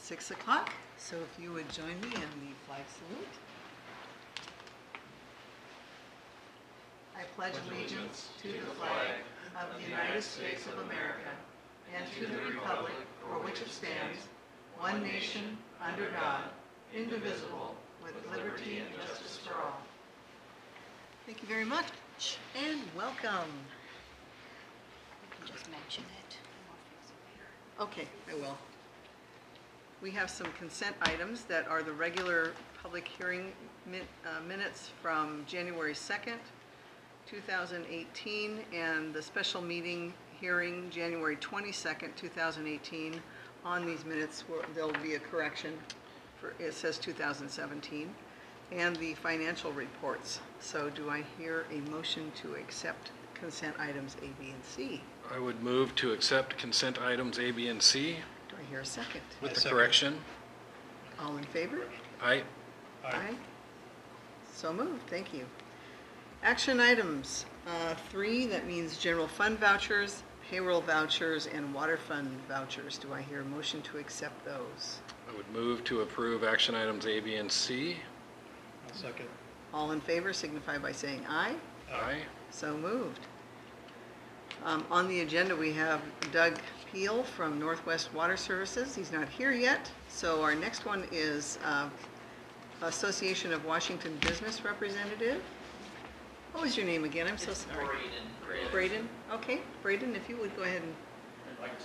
6 o'clock, so if you would join me in the flag salute. I pledge allegiance to the flag of the United States of America and to the republic for which it stands, one nation, under God, indivisible, with liberty and justice for all. Thank you very much, and welcome. You can just mention it. Okay, I will. We have some consent items that are the regular public hearing minutes from January 2nd, 2018, and the special meeting hearing January 22nd, 2018. On these minutes, there'll be a correction. It says 2017, and the financial reports. So do I hear a motion to accept consent items A, B, and C? I would move to accept consent items A, B, and C Do I hear a second? with the correction. All in favor? Aye. Aye. So moved, thank you. Action items, 3, that means general fund vouchers, payroll vouchers, and water fund vouchers. Do I hear a motion to accept those? I would move to approve action items A, B, and C. I'll second. All in favor signify by saying aye. Aye. So moved. On the agenda, we have Doug Peel from Northwest Water Services. He's not here yet. So our next one is Association of Washington Business Representative. What was your name again? I'm so sorry. Braden. Okay, Braden, if you would go ahead and... I'd like to,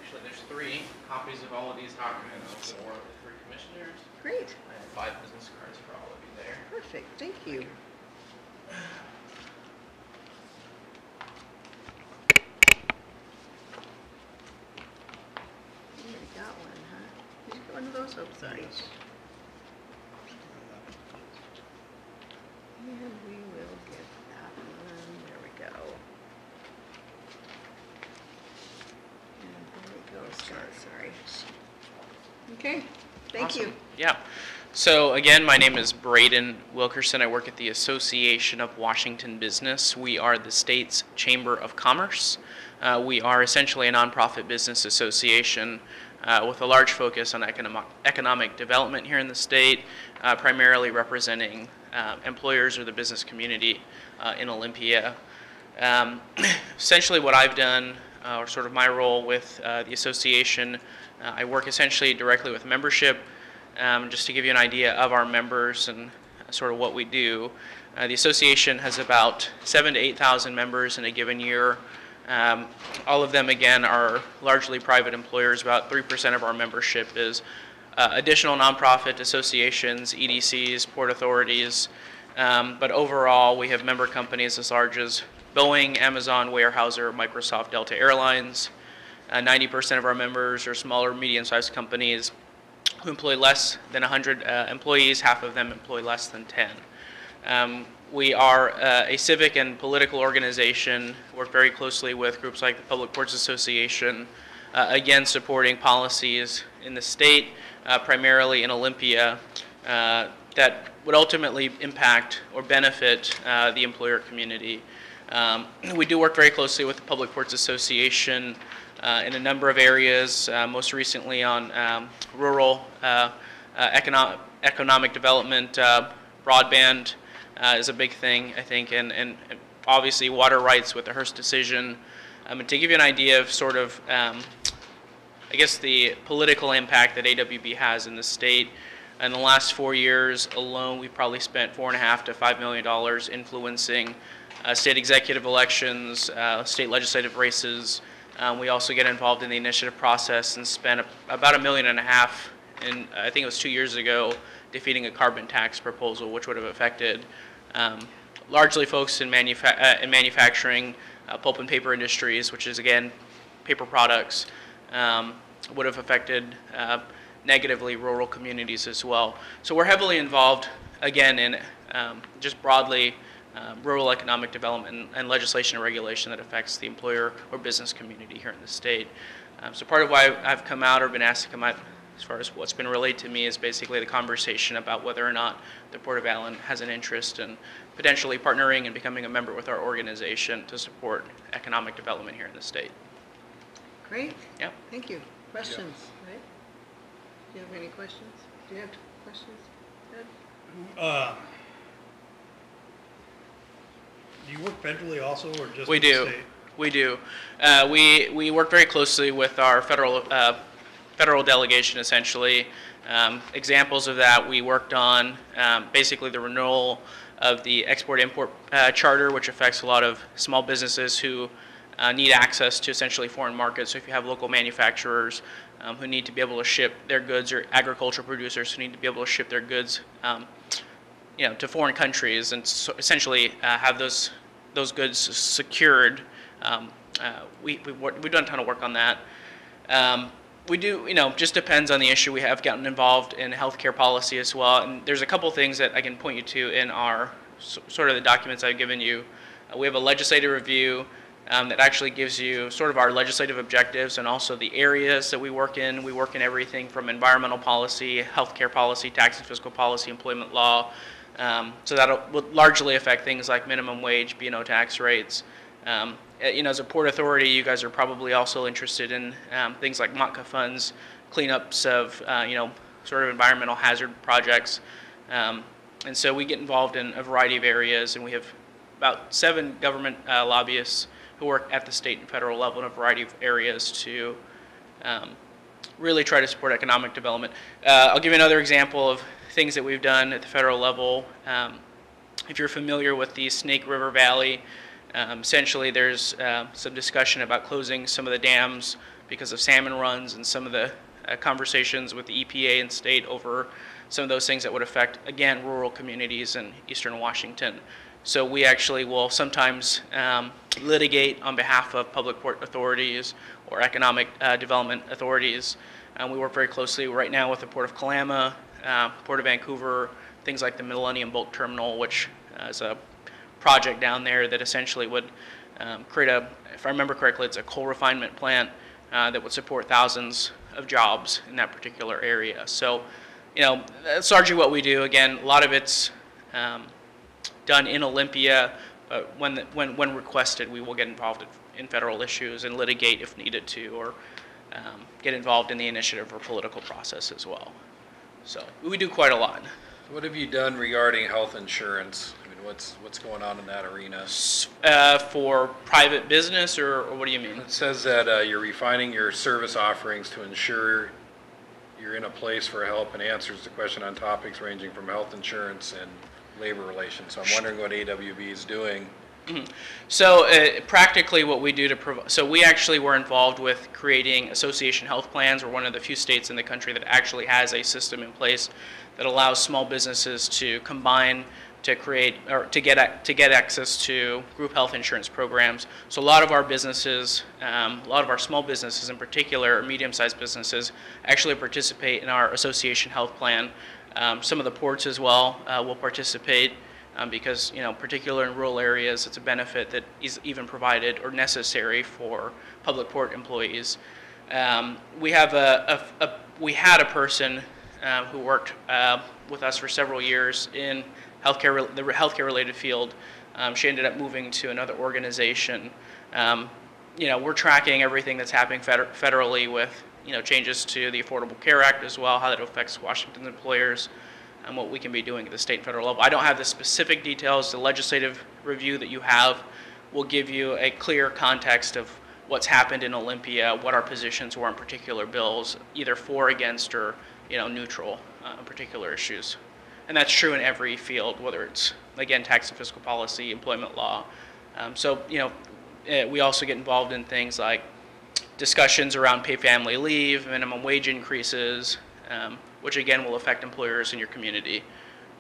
actually there's 3 copies of all of these documents for the 3 commissioners. Great. I have 5 business cards for all of you there. Perfect, thank you. You already got one, huh? Did you get one of those? Oh, sorry. Yes. And we will get that one. There we go. And there we go, Scott, sorry. Okay, thank you. Awesome. Yeah. So again, my name is Braden Wilkerson. I work at the Association of Washington Business. We are the state's Chamber of Commerce. We are essentially a nonprofit business association with a large focus on economic development here in the state, primarily representing employers or the business community in Olympia. Essentially what I've done, or sort of my role with the association, I work essentially directly with membership. Just to give you an idea of our members and sort of what we do, the association has about 7,000 to 8,000 members in a given year. All of them, again, are largely private employers. About 3% of our membership is additional nonprofit associations, EDCs, port authorities. But overall, we have member companies as large as Boeing, Amazon, Weyerhaeuser, Microsoft, Delta Airlines. 90% of our members are smaller, medium-sized companies who employ less than 100 employees. Half of them employ less than 10. We are a civic and political organization, work very closely with groups like the Public Ports Association, again supporting policies in the state, primarily in Olympia, that would ultimately impact or benefit the employer community. We do work very closely with the Public Ports Association in a number of areas, most recently on rural economic development. Broadband is a big thing, I think, and obviously water rights with the Hearst decision. And to give you an idea of sort of, I guess, the political impact that AWB has in the state, in the last 4 years alone, we've probably spent $4.5 to $5 million influencing state executive elections, state legislative races. We also get involved in the initiative process and spent about $1.5 million in, I think it was 2 years ago, defeating a carbon tax proposal, which would have affected largely folks in manufacturing, pulp and paper industries, which is, again, paper products, would have affected negatively rural communities as well. So we're heavily involved, again, in just broadly rural economic development and legislation and regulation that affects the employer or business community here in the state. So part of why I've come out or been asked to come out, as far as what's been relayed to me, is basically the conversation about whether or not the Port of Allyn has an interest in potentially partnering and becoming a member with our organization to support economic development here in the state. Great. Yeah. Thank you. Questions? Right? Do you have any questions? Do you have questions, Ed? Do you work federally also, or just We with the do. state? We do. We work very closely with our federal delegation, essentially. Examples of that, we worked on basically the renewal of the export-import charter, which affects a lot of small businesses who need access to essentially foreign markets. So if you have local manufacturers who need to be able to ship their goods, or agricultural producers who need to be able to ship their goods to foreign countries, and so essentially have those goods secured. We've done a ton of work on that. We do, just depends on the issue. We have gotten involved in healthcare policy as well, and there's a couple things that I can point you to in our sort of the documents I've given you. We have a legislative review that actually gives you sort of our legislative objectives and also the areas that we work in. We work in everything from environmental policy, healthcare policy, tax and fiscal policy, employment law. So that will largely affect things like minimum wage, B&O tax rates. As a port authority, you guys are probably also interested in things like MOTCA funds, cleanups of, sort of environmental hazard projects. And so we get involved in a variety of areas, and we have about 7 government lobbyists who work at the state and federal level in a variety of areas to really try to support economic development. I'll give you another example of things that we've done at the federal level. If you're familiar with the Snake River Valley, essentially there's some discussion about closing some of the dams because of salmon runs, and some of the conversations with the EPA and state over some of those things that would affect, again, rural communities in eastern Washington. So we actually will sometimes litigate on behalf of public port authorities or economic development authorities. We work very closely right now with the Port of Kalama, Port of Vancouver, things like the Millennium Bulk Terminal, which is a project down there that essentially would create if I remember correctly, it's a coal refinement plant that would support thousands of jobs in that particular area. So, that's largely what we do. Again, a lot of it's done in Olympia, but when requested, we will get involved in federal issues and litigate if needed to, or get involved in the initiative or political process as well. So we do quite a lot. What have you done regarding health insurance? I mean, what's going on in that arena? For private business, or what do you mean? It says that you're refining your service offerings to ensure you're in a place for help, and answers the question on topics ranging from health insurance and labor relations. So I'm wondering what AWB is doing. Mm-hmm. So practically what we do to provide, so we actually were involved with creating association health plans. We're one of the few states in the country that actually has a system in place that allows small businesses to combine to create, or to get access to group health insurance programs. So a lot of our businesses, a lot of our small businesses in particular, or medium-sized businesses, actually participate in our association health plan. Some of the ports as well will participate because, particularly in rural areas, it's a benefit that is even provided or necessary for public port employees. We had a person who worked with us for several years in the healthcare-related field. She ended up moving to another organization. We're tracking everything that's happening federally with changes to the Affordable Care Act as well, how that affects Washington's employers, and what we can be doing at the state and federal level. I don't have the specific details. The legislative review that you have will give you a clear context of what's happened in Olympia, what our positions were on particular bills, either for, against, or neutral on particular issues. And that's true in every field, whether it's, again, tax and fiscal policy, employment law. We also get involved in things like discussions around paid family leave, minimum wage increases, which again will affect employers in your community.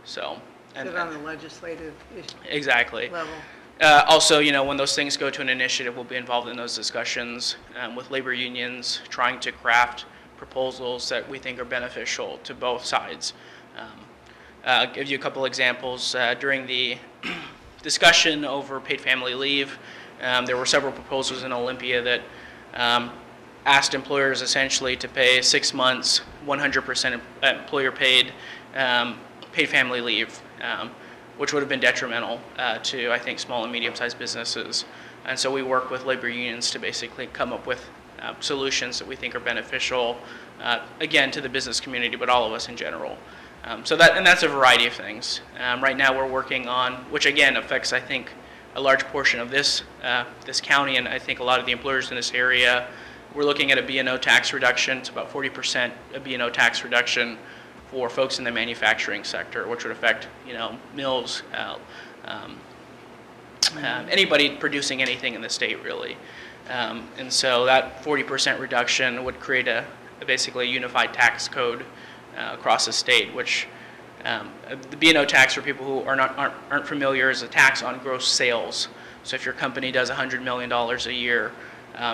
So, Is it on the legislative issue exactly. level? Also, when those things go to an initiative, we'll be involved in those discussions with labor unions, trying to craft proposals that we think are beneficial to both sides. I'll give you a couple examples. During the discussion over paid family leave, there were several proposals in Olympia that asked employers essentially to pay 6 months, 100% employer paid family leave, which would have been detrimental to, I think, small and medium-sized businesses. And so we work with labor unions to basically come up with solutions that we think are beneficial, again, to the business community, but all of us in general. That's a variety of things. Right now we're working on, which again affects, I think, a large portion of this county, and I think a lot of the employers in this area. We're looking at a B&O tax reduction. It's about 40% a B&O tax reduction for folks in the manufacturing sector, which would affect, mills, anybody producing anything in the state, really. And so that 40% reduction would create basically a unified tax code across the state, which the B&O tax, for people who aren't familiar, is a tax on gross sales. So if your company does $100 million a year,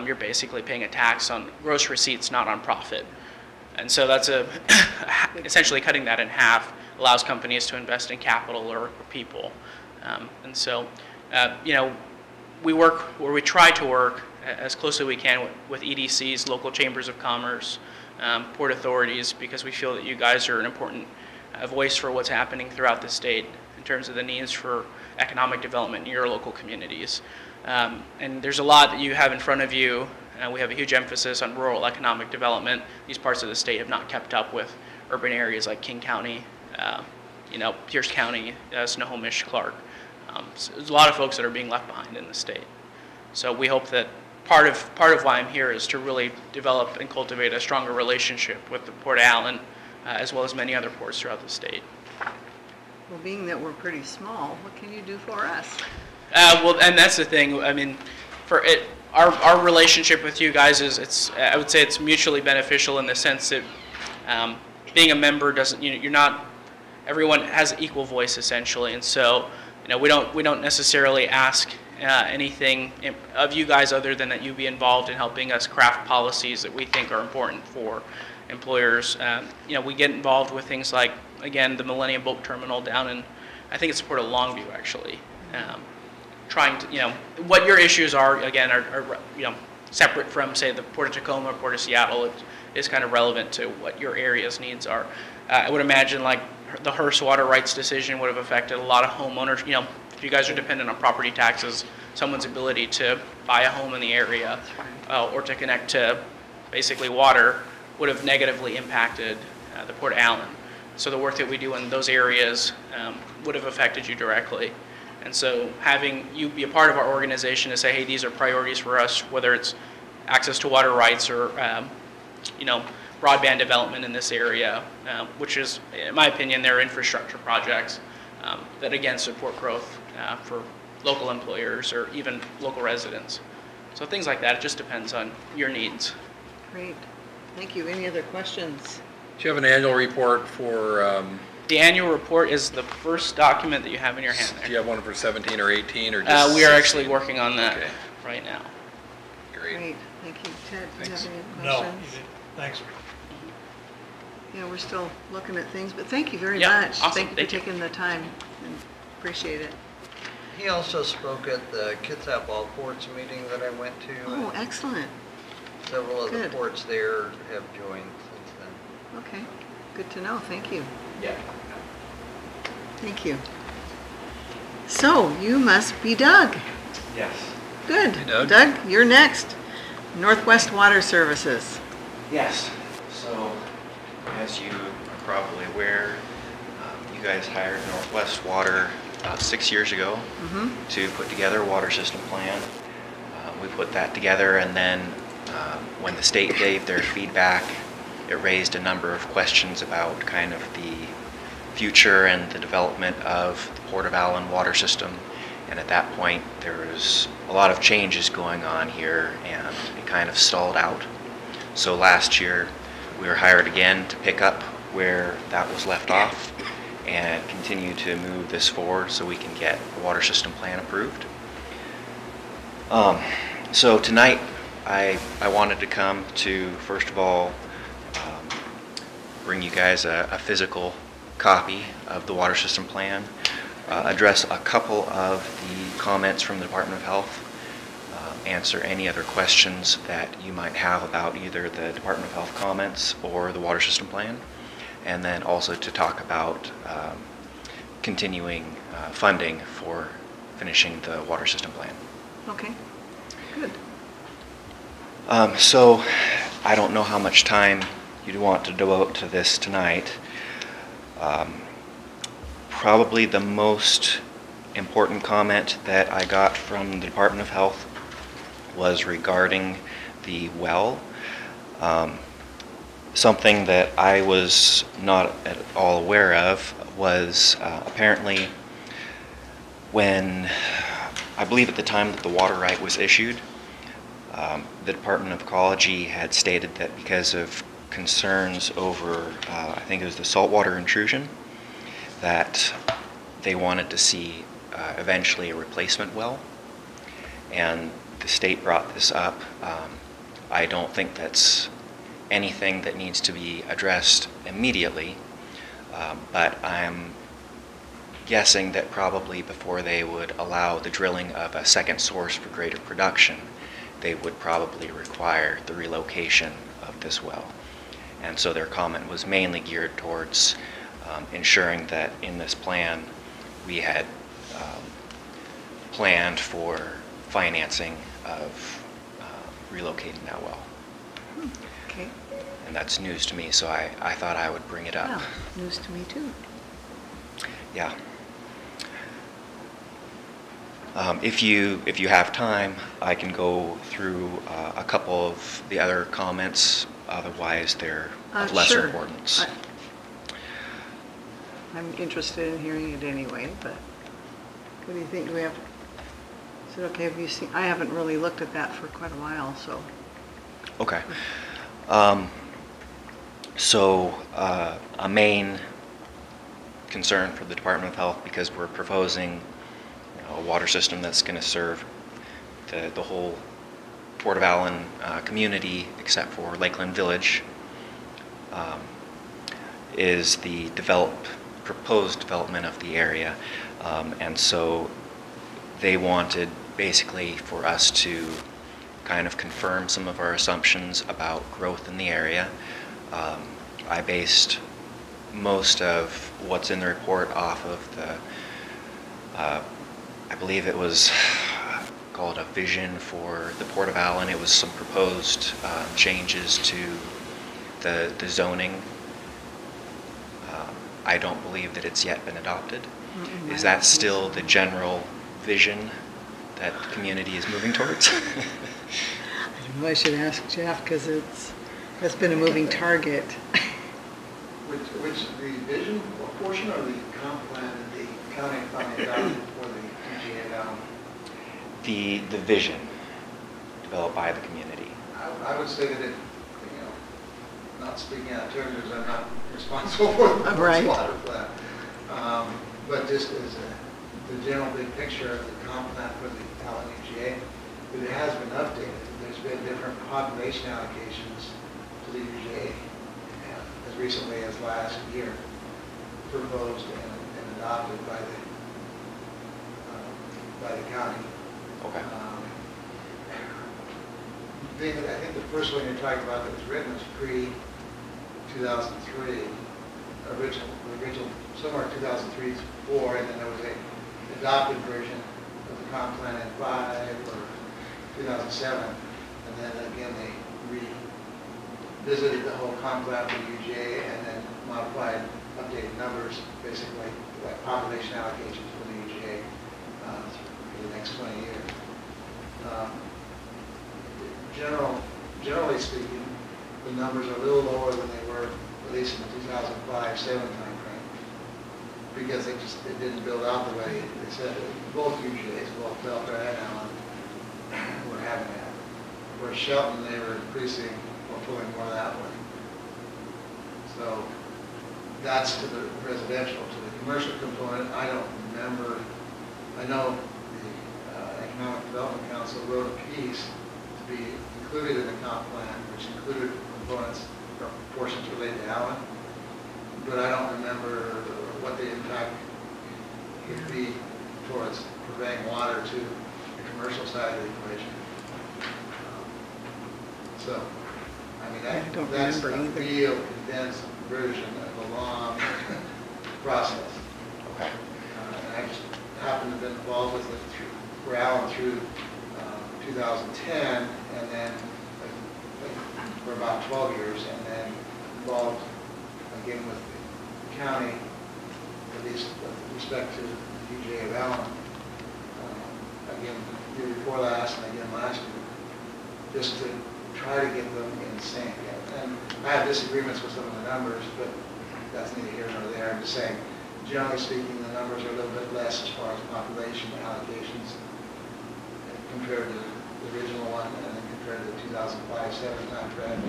you're basically paying a tax on gross receipts, not on profit. And so that's essentially cutting that in half allows companies to invest in capital or people. And so, we try to work as closely as we can with EDCs, local chambers of commerce, port authorities, because we feel that you guys are an important voice for what's happening throughout the state in terms of the needs for economic development in your local communities. And there's a lot that you have in front of you. We have a huge emphasis on rural economic development. These parts of the state have not kept up with urban areas like King County, Pierce County, Snohomish, Clark. So there's a lot of folks that are being left behind in the state. So we hope that part of why I'm here is to really develop and cultivate a stronger relationship with the Port of Allyn, as well as many other ports throughout the state. Well, being that we're pretty small, what can you do for us? And that's the thing. I mean, our relationship with you guys I would say it's mutually beneficial in the sense that being a member doesn't, you're not, everyone has equal voice essentially, and so we don't necessarily ask anything of you guys other than that you be involved in helping us craft policies that we think are important for employers. We get involved with things like, again, the Millennium Boat Terminal down in, I think it's Port of Longview actually. Trying to, what your issues are, again, are separate from, say, the Port of Tacoma, Port of Seattle. It is kind of relevant to what your area's needs are. I would imagine like the Hearst water rights decision would have affected a lot of homeowners. If you guys are dependent on property taxes, someone's ability to buy a home in the area or to connect to basically water would have negatively impacted the Port of Allyn. So the work that we do in those areas would have affected you directly. And so having you be a part of our organization to say, hey, these are priorities for us, whether it's access to water rights or, broadband development in this area, which is, in my opinion, they're infrastructure projects that, again, support growth for local employers or even local residents. So things like that, it just depends on your needs. Great. Thank you. Any other questions? Do you have an annual report for, The annual report is the first document that you have in your hand there. do you have one for 17 or 18 or just We are 16? actually working on that Okay. right now. Great. Great. Thank you. Ted, do you Thanks. have any No, questions? you didn't. Thanks. Yeah, we're still looking at things, but thank you very Yeah, much. awesome. Thank you Thank for you. taking the time. And appreciate it. He also spoke at the Kitsap All Ports meeting that I went to. Oh, and excellent. Several of the good. ports there have joined since then. Okay. Good to know. Thank you. Yeah. Thank you. So, you must be Doug. Yes. Good. Hey, Doug. You're next. Northwest Water Services. Yes. So, as you are probably aware, you guys hired Northwest Water about 6 years ago to put together a water system plan. We put that together, and then when the state gave their feedback, it raised a number of questions about kind of the future and the development of the Port of Allyn water system. And at that point, there was a lot of changes going on here, and it kind of stalled out. So last year, we were hired again to pick up where that was left off and continue to move this forward so we can get a water system plan approved. So tonight, I wanted to come to, first of all, bring you guys a physical copy of the water system plan, address a couple of the comments from the Department of Health, answer any other questions that you might have about either the Department of Health comments or the water system plan, and then also to talk about continuing funding for finishing the water system plan. Okay. Good. So I don't know how much time you'd want to devote to this tonight. Probably the most important comment that I got from the Department of Health was regarding the well. Something that I was not at all aware of was apparently when, I believe at the time that the water right was issued, the Department of Ecology had stated that because of concerns over, I think it was the saltwater intrusion, that they wanted to see eventually a replacement well. And the state brought this up. I don't think that's anything that needs to be addressed immediately, but I'm guessing that probably before they would allow the drilling of a second source for greater production, they would probably require the relocation of this well. And so their comment was mainly geared towards ensuring that in this plan we had planned for financing of relocating that well. Okay. And that's news to me, so I thought I would bring it up. Well, news to me too. Yeah. If you have time, I can go through a couple of the other comments. Otherwise, they're of lesser Sure. importance. I'm interested in hearing it anyway, but what do you think? Do we have, is it okay if you see, I haven't really looked at that for quite a while, so. Okay. A main concern for the Department of Health, because we're proposing a water system that's going to serve the whole Port of Allyn community except for Lakeland Village, is the proposed development of the area. And so they wanted basically for us to kind of confirm some of our assumptions about growth in the area. I based most of what's in the report off of the, I believe it was called a vision for the Port of Allyn. It was some proposed changes to the zoning. I don't believe that it's yet been adopted. Mm-mm, Is that still the general vision that the community is moving towards? I don't know, I should ask Jeff, because that's been a moving target. Which, the vision portion or the comp plan that the county finally adopted for the TGA down? The vision developed by the community. I would say that it, not speaking out of turn because I'm not responsible for the Right. water plan. But just as the general big picture of the comp plan for the Allyn UGA, it has been updated. There's been different population allocations to the UGA as recently as last year, proposed and adopted by the county. Okay. I think the first one you're talking about that was written was pre-2003, original, somewhere 2003, 4, and then there was a adopted version of the comp plan in 5 or 2007, and then again they revisited the whole comp plan for the UGA and then modified, updated numbers, basically like population allocations for the UGA for the next 20 years. Generally speaking, the numbers are a little lower than they were, at least in the 2005-7 timeframe, because it didn't build out the way they said. Both UGAs, both Delta and Allyn, were having that. Where Shelton, they were increasing or pulling more that way. So that's to the residential. To the commercial component, I don't remember. I know the Economic Development Council wrote a piece to be included in the comp plan, which included components or portions related to Allyn, but I don't remember what the impact would be towards conveying water to the commercial side of the equation. So, I mean, I don't that's a remember either. real condensed version of a long process. Okay. And I just happened to have been involved with it for Allyn through 2010, and then for about 12 years, and then involved again with the county, at least with respect to the DJ of Allyn, again, year before last and again last year, just to try to get them in sync. And I have disagreements with some of the numbers, but that's neither here nor there. I'm just saying, generally speaking, the numbers are a little bit less as far as population allocations compared to the original one, and then compared to the 2005-7 time frame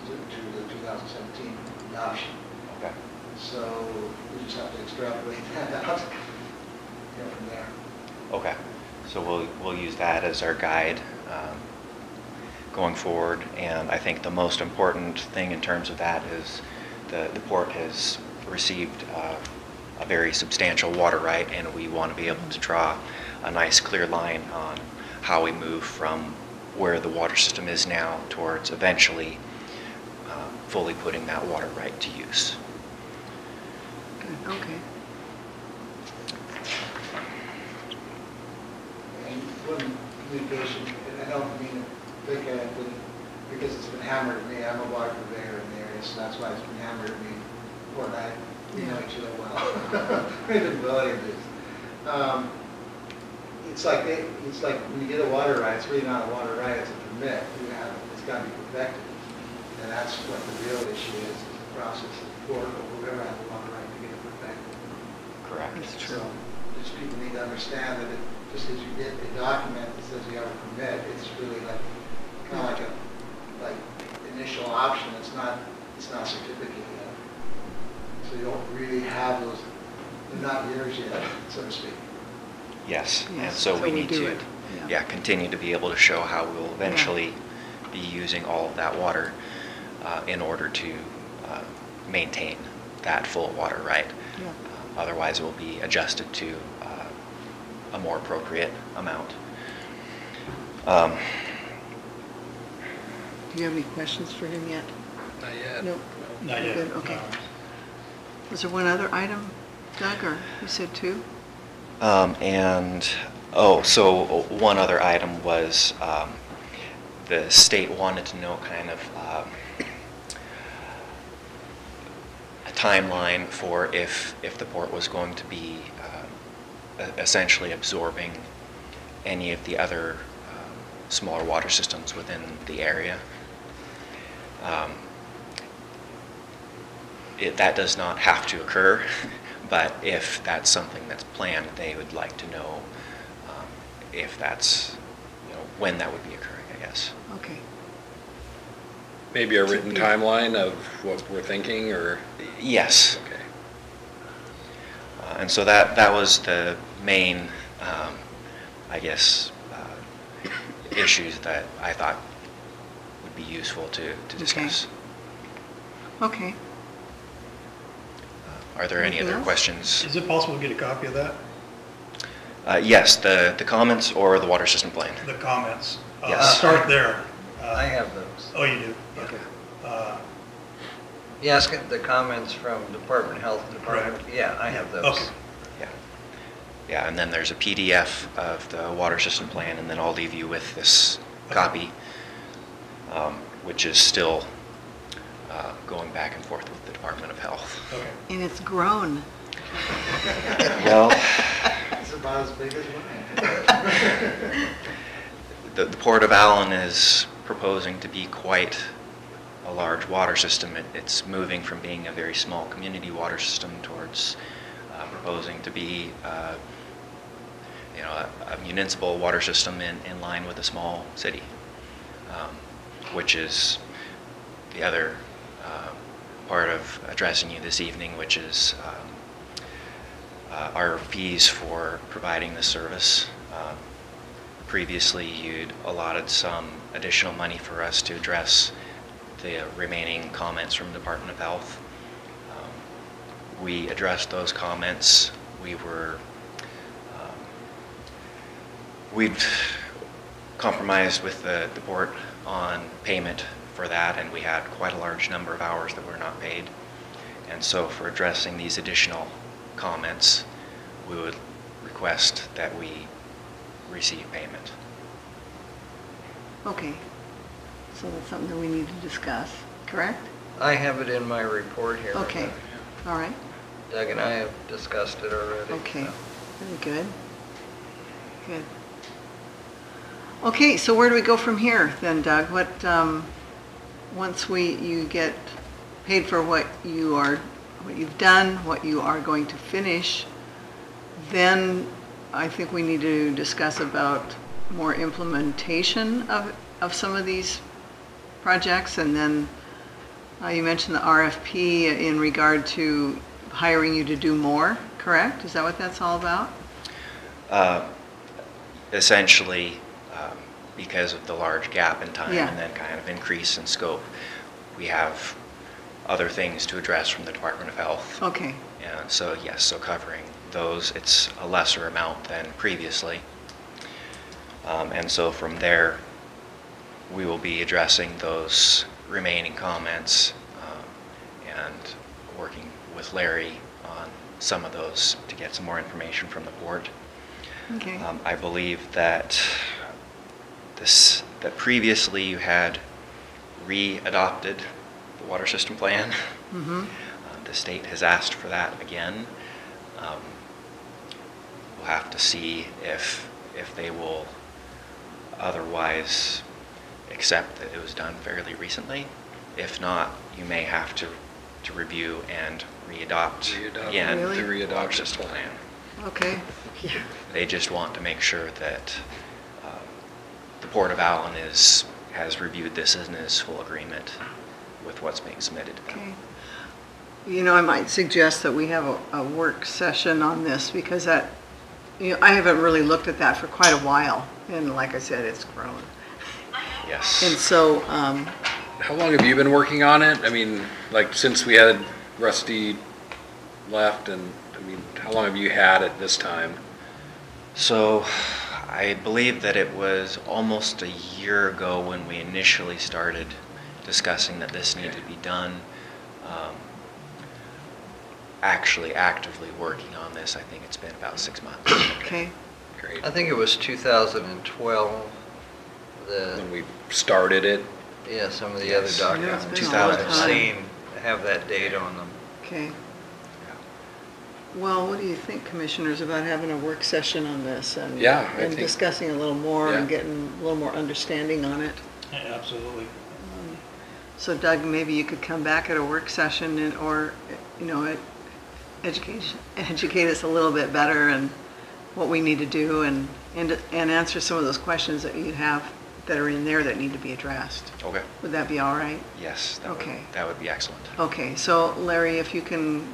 to the 2017 adoption. Okay. So we just have to extrapolate that out, go from there. Okay. So we'll use that as our guide going forward. And I think the most important thing in terms of that is the port has received a very substantial water right, and we want to be able to draw a nice clear line on how we move from where the water system is now towards eventually fully putting that water right to use. Good, okay. And one communication, and I don't mean to think of it, because it's been hammered at me. I'm a water purveyor in the area, so that's why it's been hammered at me. Poor night, you know each other well. Even Willie is. It's like when you get a water right, it's really not a water right, it's a permit. It's got to be perfected. And that's what the real issue is the process of the port or whoever has the water right to get it perfected. Correct. That's true. So just people need to understand that just as you get a document that says you have a permit, it's really kind of like initial option. It's not a certificate yet. So you don't really have those. They're not yours yet, so to speak. Yes. Yes, And so we need do to it. continue to be able to show how we'll eventually be using all of that water in order to maintain that full water right. Yeah. Otherwise, it will be adjusted to a more appropriate amount. Do you have any questions for him yet? Not yet. No. Not yet. Good, okay. Was there one other item, Doug, or you said two? So one other item was the state wanted to know kind of a timeline for if the port was going to be essentially absorbing any of the other smaller water systems within the area. That does not have to occur, but if that's something that's planned, they would like to know if that's, when that would be occurring, I guess. Okay. Maybe a written timeline of what we're thinking, or? Yes. Okay. And so that was the main, I guess, issues that I thought would be useful to discuss. Okay. Are there any Anything other else? questions? Is it possible to get a copy of that? Yes, the comments or the water system plan. The comments? Yes. Start there. I have those. Oh, you do? Okay. Uh, You ask the comments from Department of Health and Department? Correct. Yeah, I have those. Okay. Yeah, and then there's a PDF of the water system plan, and then I'll leave you with this copy, which is still going back and forth with the Department of Health. Okay. And it's grown. Well, It's about as big as mine. the Port of Allyn is proposing to be quite a large water system. It's moving from being a very small community water system towards proposing to be a municipal water system in line with a small city, which is the other part of addressing you this evening, which is our fees for providing the service. Previously, you'd allotted some additional money for us to address the remaining comments from the Department of Health. We addressed those comments. We'd compromised with the port on payment for that, and we had quite a large number of hours that were not paid. And so for addressing these additional comments, we would request that we receive payment. Okay. So that's something that we need to discuss, correct? I have it in my report here. Okay, all right, Doug and I have discussed it already. okay, so. very good. Good. Okay, so where do we go from here then, Doug? What, once you get paid for what you've done, what you are going to finish, then I think we need to discuss about more implementation of some of these projects, and then you mentioned the RFP in regard to hiring you to do more, correct? Is that what that's all about? Essentially, because of the large gap in time Yeah. and then kind of increase in scope, we have other things to address from the Department of Health. Okay, And so, yes, so covering those, it's a lesser amount than previously. And so from there, we will be addressing those remaining comments and working with Larry on some of those to get some more information from the board. okay, I believe that that previously you had re-adopted the water system plan. mm-hmm, The state has asked for that again. We'll have to see if they will otherwise accept that it was done fairly recently. If not, you may have to review and re-adopt again Really? the water system plan. okay, yeah, They just want to make sure that the Port of Allyn has reviewed this and is full agreement with what's being submitted to them. okay. You know, I might suggest that we have a work session on this, because that, I haven't really looked at that for quite a while, and like I said, it's grown. Yes. And so, How long have you been working on it? I mean, like, since we had Rusty left, and, I mean, how long have you had it this time? So I believe that it was almost a year ago when we initially started discussing that this needed to be done. Actually actively working on this, I think it's been about 6 months. okay, Great. I think it was 2012, When we started it, some of the Yes. other Yeah, documents it's been a long I've time. seen have that date on them. okay. Well, what do you think, commissioners, about having a work session on this and Yeah, I and think- discussing a little more and Yeah. getting a little more understanding on it? Yeah, absolutely. So Doug, maybe you could come back at a work session or, educate us a little bit better and what we need to do and answer some of those questions that you have that are in there that need to be addressed. Okay. Would that be all right? Yes, Okay. that would be excellent. Okay, so Larry, if you can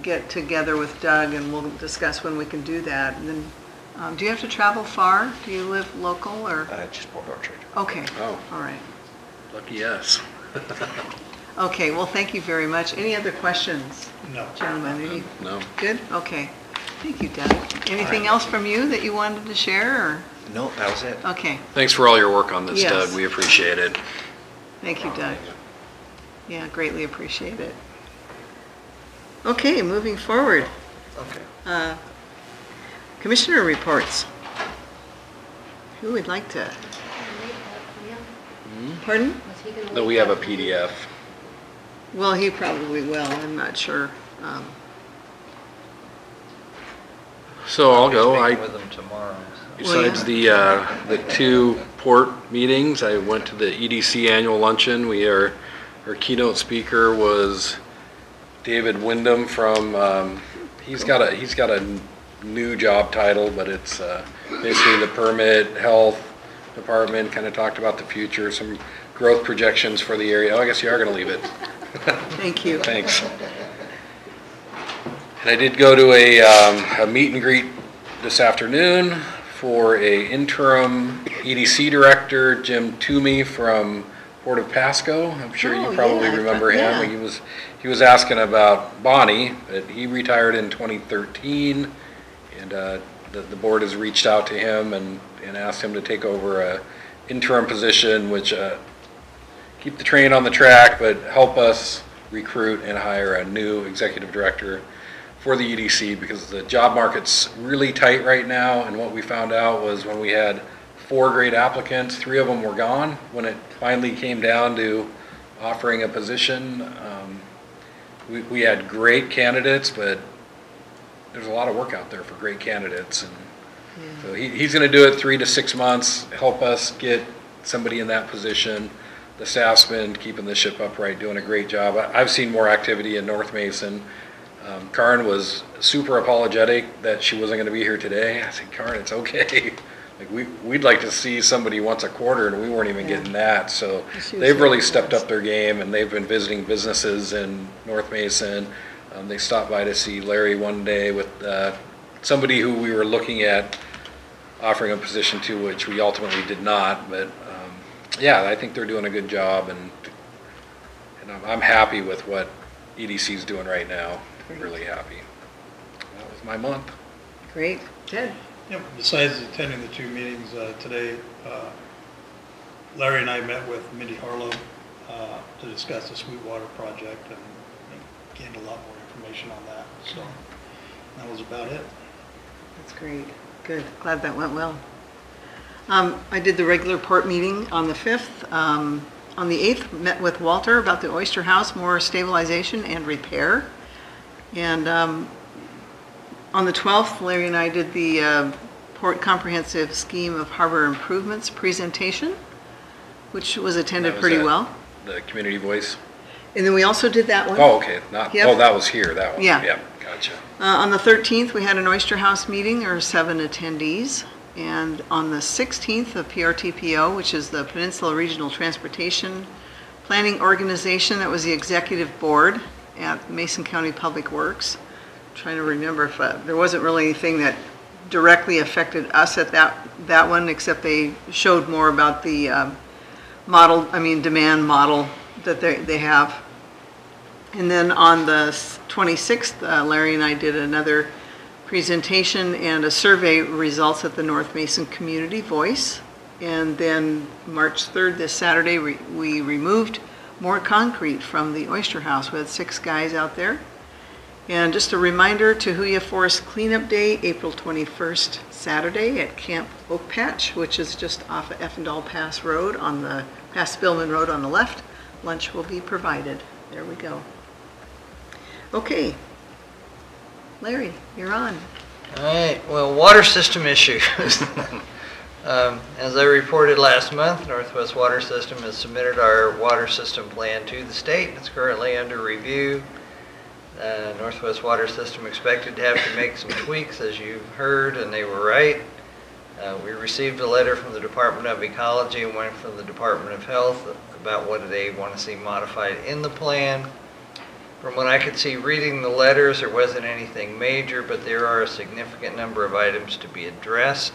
get together with Doug and we'll discuss when we can do that. And then, do you have to travel far? Do you live local or? Just Port Orchard. Okay, Oh. all right. lucky us. Okay, well, thank you very much. Any other questions, No. gentlemen? Any? No. Good, okay. Thank you, Doug. Anything else from you that you wanted to share, or? No, that was it. Okay, Thanks for all your work on this, Yes. Doug. We appreciate it. thank you, Doug. Yeah, greatly appreciate it. Okay, moving forward. Okay. Commissioner reports. Who would like to? Pardon? No, we have a PDF. Well, he probably will, I'm not sure. So I'll go. Speaking with them tomorrow. So. Besides the two port meetings, I went to the EDC annual luncheon. Our keynote speaker was David Wyndham from, he's got a new job title, but it's basically the permit health department, kind of talked about the future, some growth projections for the area. Oh, I guess you are gonna leave it. Thank you. Thanks. And I did go to a meet and greet this afternoon for a interim EDC director, Jim Toomey from Port of Pasco. I'm sure Oh, you probably yeah, remember him. yeah. He was asking about Bonnie, but he retired in 2013, and the board has reached out to him and asked him to take over a interim position, which keep the train on the track, but help us recruit and hire a new executive director for the EDC, because the job market's really tight right now. And what we found out was when we had 4 great applicants, 3 of them were gone when it finally came down to offering a position. We had great candidates, but there's a lot of work out there for great candidates. And so he's going to do it 3 to 6 months, help us get somebody in that position. The staff's been keeping the ship upright, doing a great job. I've seen more activity in North Mason. Karen was super apologetic that she wasn't going to be here today. I said, Karen, it's okay. Like we'd like to see somebody once a quarter, and we weren't even getting that. So they've really stepped up their game, and they've been visiting businesses in North Mason. They stopped by to see Larry one day with somebody who we were looking at offering a position to, which we ultimately did not. But yeah, I think they're doing a good job, and I'm happy with what EDC's doing right now. Great. Really happy. That was my month. Great. Ted? Yep, besides attending the 2 meetings today, Larry and I met with Mindy Harlow to discuss the Sweetwater project and gained a lot more information on that. So that was about it. That's great. Good. Glad that went well. I did the regular port meeting on the 5th. On the 8th, met with Walter about the Oyster House, more stabilization and repair. And on the 12th, Larry and I did the Port Comprehensive Scheme of Harbor Improvements presentation, which was attended pretty well. The community voice. And then we also did that one. Oh, okay. Not. Yep. Oh, that was here. That one. Yeah. Yep. Gotcha. On the 13th, we had an Oyster House meeting. There were 7 attendees. And on the 16th, the PRTPO, which is the Peninsula Regional Transportation Planning Organization, that was the executive board at Mason County Public Works. I'm trying to remember if there wasn't really anything that directly affected us at that one, except they showed more about the demand model that they have. And then on the 26th, Larry and I did another presentation and a survey results at the North Mason Community Voice. And then March 3rd, this Saturday, we removed more concrete from the Oyster House. We had 6 guys out there. And just a reminder, Tahuya Forest Cleanup Day, April 21st, Saturday at Camp Oak Patch, which is just off of Effendall Pass Road past Spillman Road on the left. Lunch will be provided. There we go. Okay. Larry, you're on. All right, well, water system issues. As I reported last month, Northwest Water System has submitted our water system plan to the state. It's currently under review. Northwest Water System expected to have to make some tweaks, as you've heard, and they were right. We received a letter from the Department of Ecology and one from the Department of Health about what they want to see modified in the plan. From what I could see reading the letters, there wasn't anything major, but there are a significant number of items to be addressed.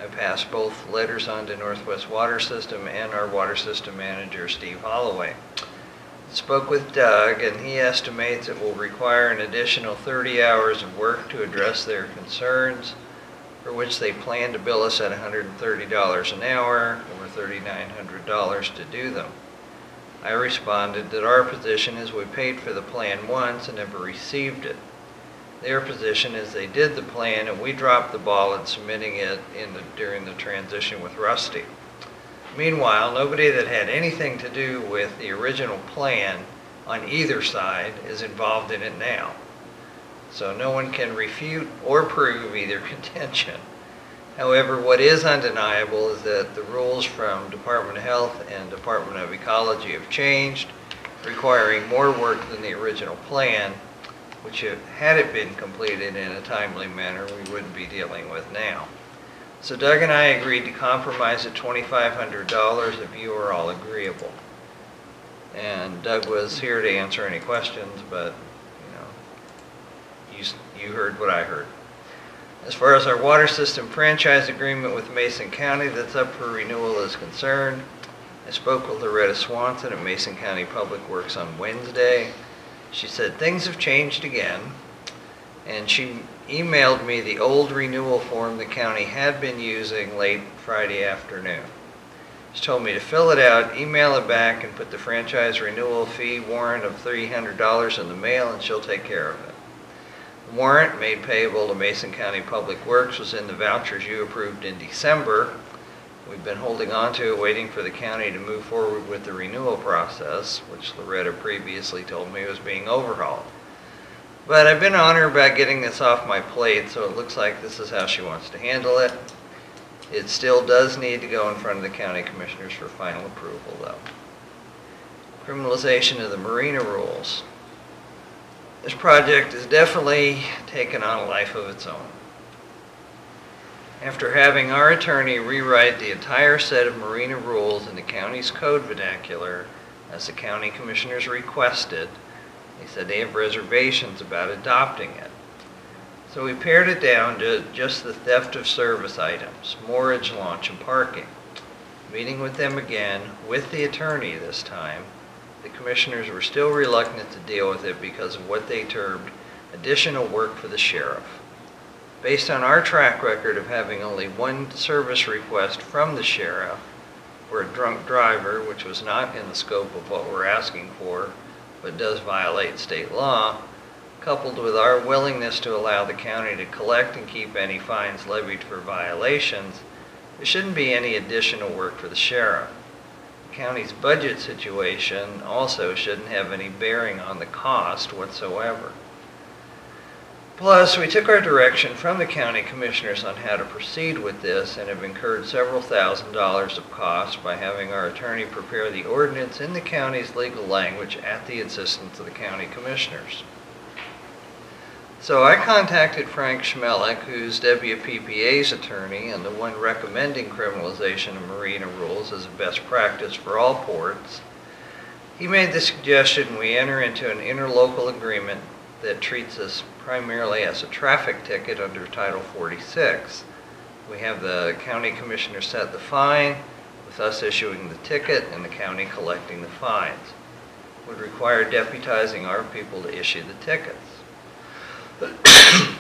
I passed both letters on to Northwest Water System and our water system manager, Steve Holloway. I spoke with Doug, and he estimates it will require an additional 30 hours of work to address their concerns, for which they plan to bill us at $130 an hour, or $3,900 to do them. I responded that our position is we paid for the plan once and never received it. Their position is they did the plan and we dropped the ball in submitting it during the transition with Rusty. Meanwhile, nobody that had anything to do with the original plan on either side is involved in it now. So no one can refute or prove either contention. However, what is undeniable is that the rules from Department of Health and Department of Ecology have changed, requiring more work than the original plan, which had it been completed in a timely manner, we wouldn't be dealing with now. So Doug and I agreed to compromise at $2,500 if you are all agreeable. And Doug was here to answer any questions, but you heard what I heard. As far as our water system franchise agreement with Mason County that's up for renewal is concerned, I spoke with Loretta Swanson at Mason County Public Works on Wednesday. She said things have changed again, and she emailed me the old renewal form the county had been using late Friday afternoon. She told me to fill it out, email it back, and put the franchise renewal fee warrant of $300 in the mail, and she'll take care of it. The warrant made payable to Mason County Public Works was in the vouchers you approved in December, We've been holding on to it, waiting for the county to move forward with the renewal process, which Loretta previously told me was being overhauled. But I've been on her about getting this off my plate, so it looks like this is how she wants to handle it. It still does need to go in front of the county commissioners for final approval, though. Criminalization of the marina rules. This project has definitely taken on a life of its own. After having our attorney rewrite the entire set of marina rules in the county's code vernacular, as the county commissioners requested, they said they have reservations about adopting it. So we pared it down to just the theft of service items, moorage, launch, and parking. Meeting with them again, with the attorney this time, the commissioners were still reluctant to deal with it because of what they termed additional work for the sheriff. Based on our track record of having only one service request from the sheriff for a drunk driver, which was not in the scope of what we're asking for, but does violate state law, coupled with our willingness to allow the county to collect and keep any fines levied for violations, there shouldn't be any additional work for the sheriff. The county's budget situation also shouldn't have any bearing on the cost whatsoever. Plus, we took our direction from the county commissioners on how to proceed with this and have incurred several $1,000s of costs by having our attorney prepare the ordinance in the county's legal language at the insistence of the county commissioners. So I contacted Frank Schmelik, who's WPPA's attorney and the one recommending criminalization of marina rules as a best practice for all ports. He made the suggestion we enter into an interlocal agreement that treats us primarily as a traffic ticket under Title 46. We have the county commissioner set the fine, with us issuing the ticket and the county collecting the fines. It would require deputizing our people to issue the tickets.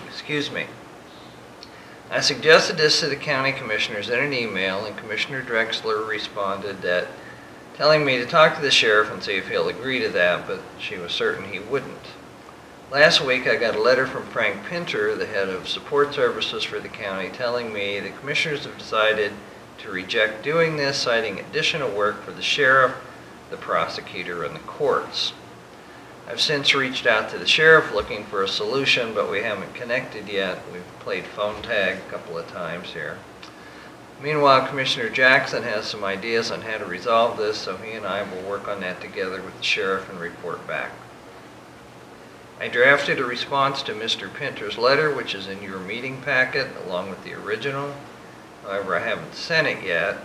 Excuse me. I suggested this to the county commissioners in an email, and Commissioner Drexler responded that telling me to talk to the sheriff and see if he'll agree to that, but she was certain he wouldn't. Last week I got a letter from Frank Pinter, the head of support services for the county, telling me the commissioners have decided to reject doing this, citing additional work for the sheriff, the prosecutor, and the courts. I've since reached out to the sheriff looking for a solution, but we haven't connected yet. We've played phone tag a couple of times here. Meanwhile, Commissioner Jackson has some ideas on how to resolve this, so he and I will work on that together with the sheriff and report back. I drafted a response to Mr. Pinter's letter, which is in your meeting packet, along with the original. However, I haven't sent it yet,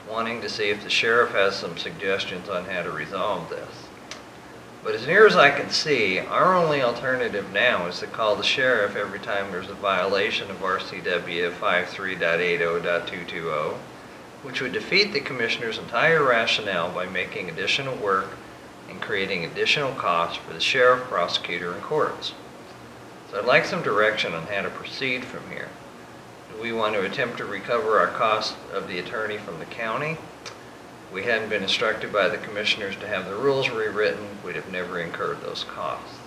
wanting to see if the sheriff has some suggestions on how to resolve this. But as near as I can see, our only alternative now is to call the sheriff every time there's a violation of RCW 53.80.220, which would defeat the commissioner's entire rationale by making additional work and creating additional costs for the sheriff, prosecutor, and courts. So I'd like some direction on how to proceed from here. Do we want to attempt to recover our cost of the attorney from the county? If we hadn't been instructed by the commissioners to have the rules rewritten, we'd have never incurred those costs.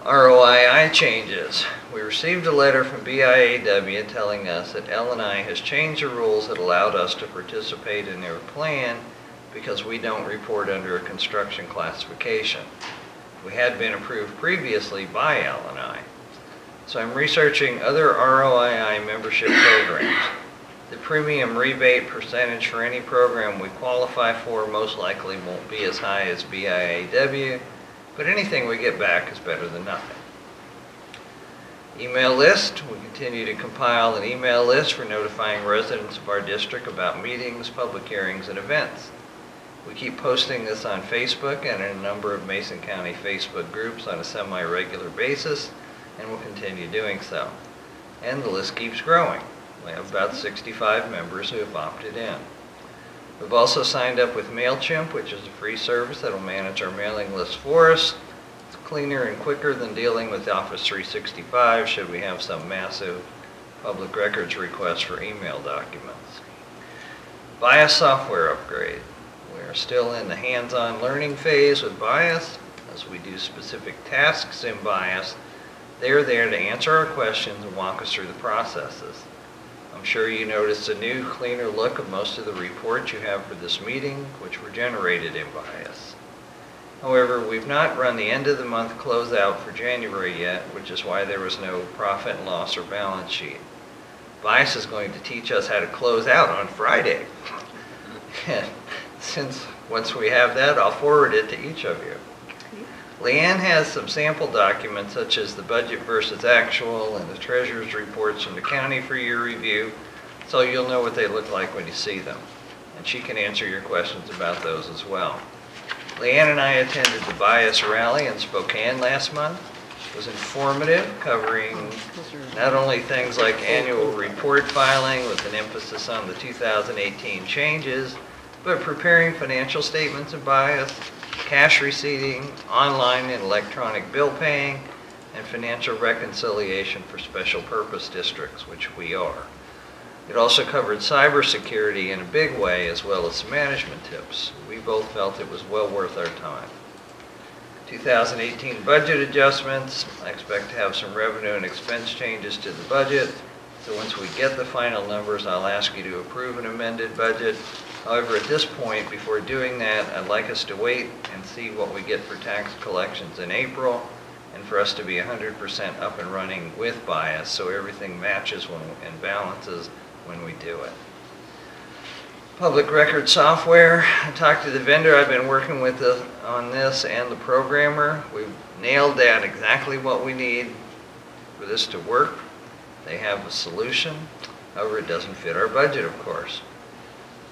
ROII changes. We received a letter from BIAW telling us that Allyn has changed the rules that allowed us to participate in their plan because we don't report under a construction classification. We had been approved previously by Allyn. So I'm researching other ROII membership programs. The premium rebate percentage for any program we qualify for most likely won't be as high as BIAW, but anything we get back is better than nothing. Email list. We continue to compile an email list for notifying residents of our district about meetings, public hearings, and events. We keep posting this on Facebook and in a number of Mason County Facebook groups on a semi-regular basis, and will continue doing so. And the list keeps growing. We have about 65 members who have opted in. We've also signed up with MailChimp, which is a free service that will manage our mailing list for us. It's cleaner and quicker than dealing with Office 365 should we have some massive public records request for email documents. BIAS software upgrade. We're still in the hands-on learning phase with BIAS. As we do specific tasks in BIAS, they're there to answer our questions and walk us through the processes. I'm I'm sure you noticed a new, cleaner look of most of the reports you have for this meeting, which were generated in Bias. However, we've not run the end of the month closeout for January yet, which is why there was no profit and loss or balance sheet. Bias is going to teach us how to close out on Friday. And since once we have that, I'll forward it to each of you. Leanne has some sample documents such as the budget versus actual and the treasurer's reports from the county for your review, so you'll know what they look like when you see them. And she can answer your questions about those as well. Leanne and I attended the Bias rally in Spokane last month. It was informative, covering not only things like annual report filing with an emphasis on the 2018 changes, but preparing financial statements in Bias, cash receipting, online and electronic bill paying, and financial reconciliation for special purpose districts, which we are. It also covered cybersecurity in a big way, as well as some management tips. We both felt it was well worth our time. 2018 budget adjustments. I expect to have some revenue and expense changes to the budget. So once we get the final numbers, I'll ask you to approve an amended budget. However, at this point, before doing that, I'd like us to wait and see what we get for tax collections in April, and for us to be 100% up and running with Bias, so everything matches and balances when we do it. Public record software. I talked to the vendor I've been working with on this and the programmer. We've nailed down exactly what we need for this to work. They have a solution. However, it doesn't fit our budget, of course.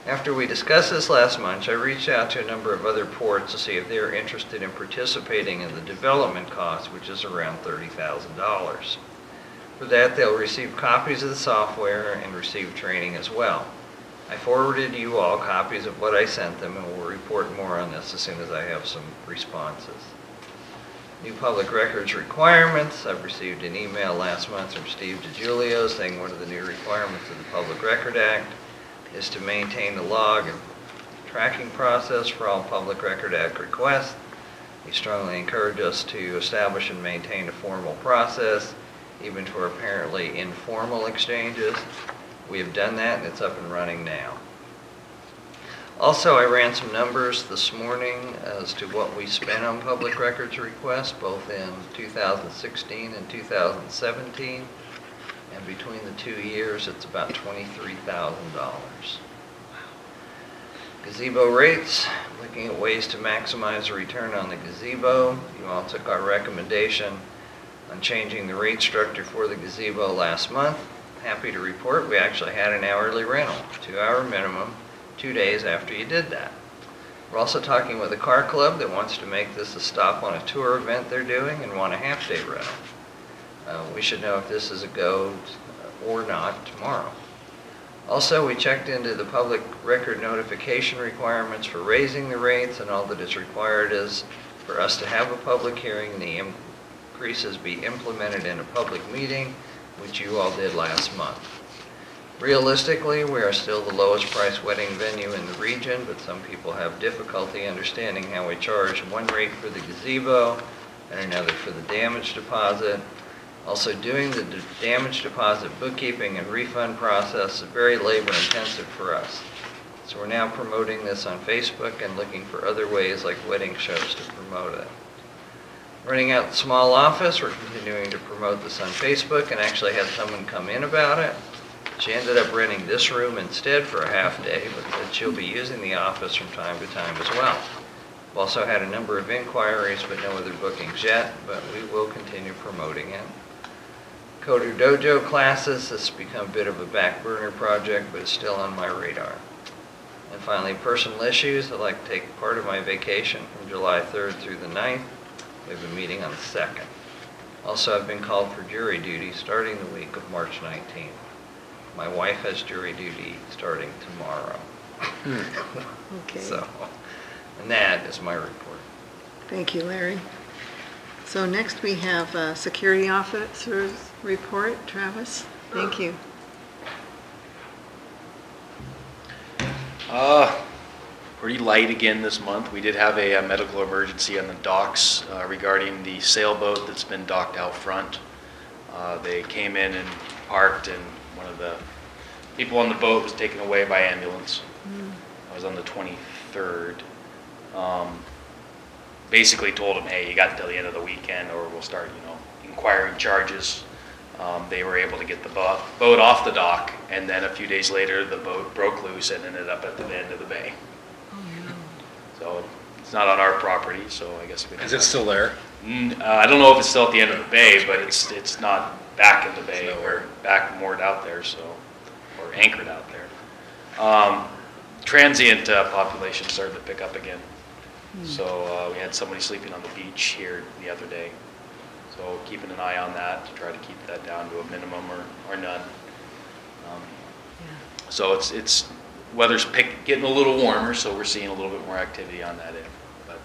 After we discussed this last month, I reached out to a number of other ports to see if they're interested in participating in the development cost, which is around $30,000. For that, they'll receive copies of the software and receive training as well. I forwarded you all copies of what I sent them, and we'll report more on this as soon as I have some responses. New public records requirements. I've received an email last month from Steve DiGiulio saying one of the new requirements of the Public Record Act is to maintain the log and tracking process for all Public Record Act requests. He strongly encouraged us to establish and maintain a formal process, even for apparently informal exchanges. We have done that, and it's up and running now. Also, I ran some numbers this morning as to what we spent on public records requests, both in 2016 and 2017. And between the 2 years, it's about $23,000. Gazebo rates, looking at ways to maximize the return on the gazebo. You all took our recommendation on changing the rate structure for the gazebo last month. Happy to report we actually had an hourly rental, 2-hour minimum, 2 days after you did that. We're also talking with a car club that wants to make this a stop on a tour event they're doing and want a half-day rental. We should know if this is a go or not tomorrow. Also, we checked into the public record notification requirements for raising the rates, and all that is required is for us to have a public hearing and the increases be implemented in a public meeting, which you all did last month. Realistically, we are still the lowest price wedding venue in the region, but some people have difficulty understanding how we charge one rate for the gazebo and another for the damage deposit. Also, doing the damage deposit bookkeeping and refund process is very labor intensive for us. So we're now promoting this on Facebook and looking for other ways like wedding shows to promote it. Renting out the small office, we're continuing to promote this on Facebook and actually had someone come in about it. She ended up renting this room instead for a half day, but said she'll be using the office from time to time as well. We've also had a number of inquiries, but no other bookings yet, but we will continue promoting it. Coder Dojo classes, this has become a bit of a back burner project, but it's still on my radar. And finally, personal issues. I'd like to take part of my vacation from July 3rd through the 9th. We have a meeting on the 2nd. Also, I've been called for jury duty starting the week of March 19th. My wife has jury duty starting tomorrow. Okay. So, and that is my report. Thank you, Larry. So next we have Security Officer's report. Travis, thank you. Pretty light again this month. We did have a medical emergency on the docks regarding the sailboat that's been docked out front. They came in and parked, and one of the people on the boat was taken away by ambulance. I was on the 23rd. Basically told them, hey, you got until the end of the weekend or we'll start, inquiring charges. They were able to get the boat off the dock, and then a few days later, the boat broke loose and ended up at the end of the bay. So it's not on our property, so I guess we. Is it still there? I don't know if it's still at the end of the bay, but it's not back in the bay. So- We're back moored out there, so, or anchored out there. Transient population started to pick up again. So we had somebody sleeping on the beach here the other day. So keeping an eye on that to try to keep that down to a minimum or none. So it's weather's getting a little warmer, so we're seeing a little bit more activity on that end. But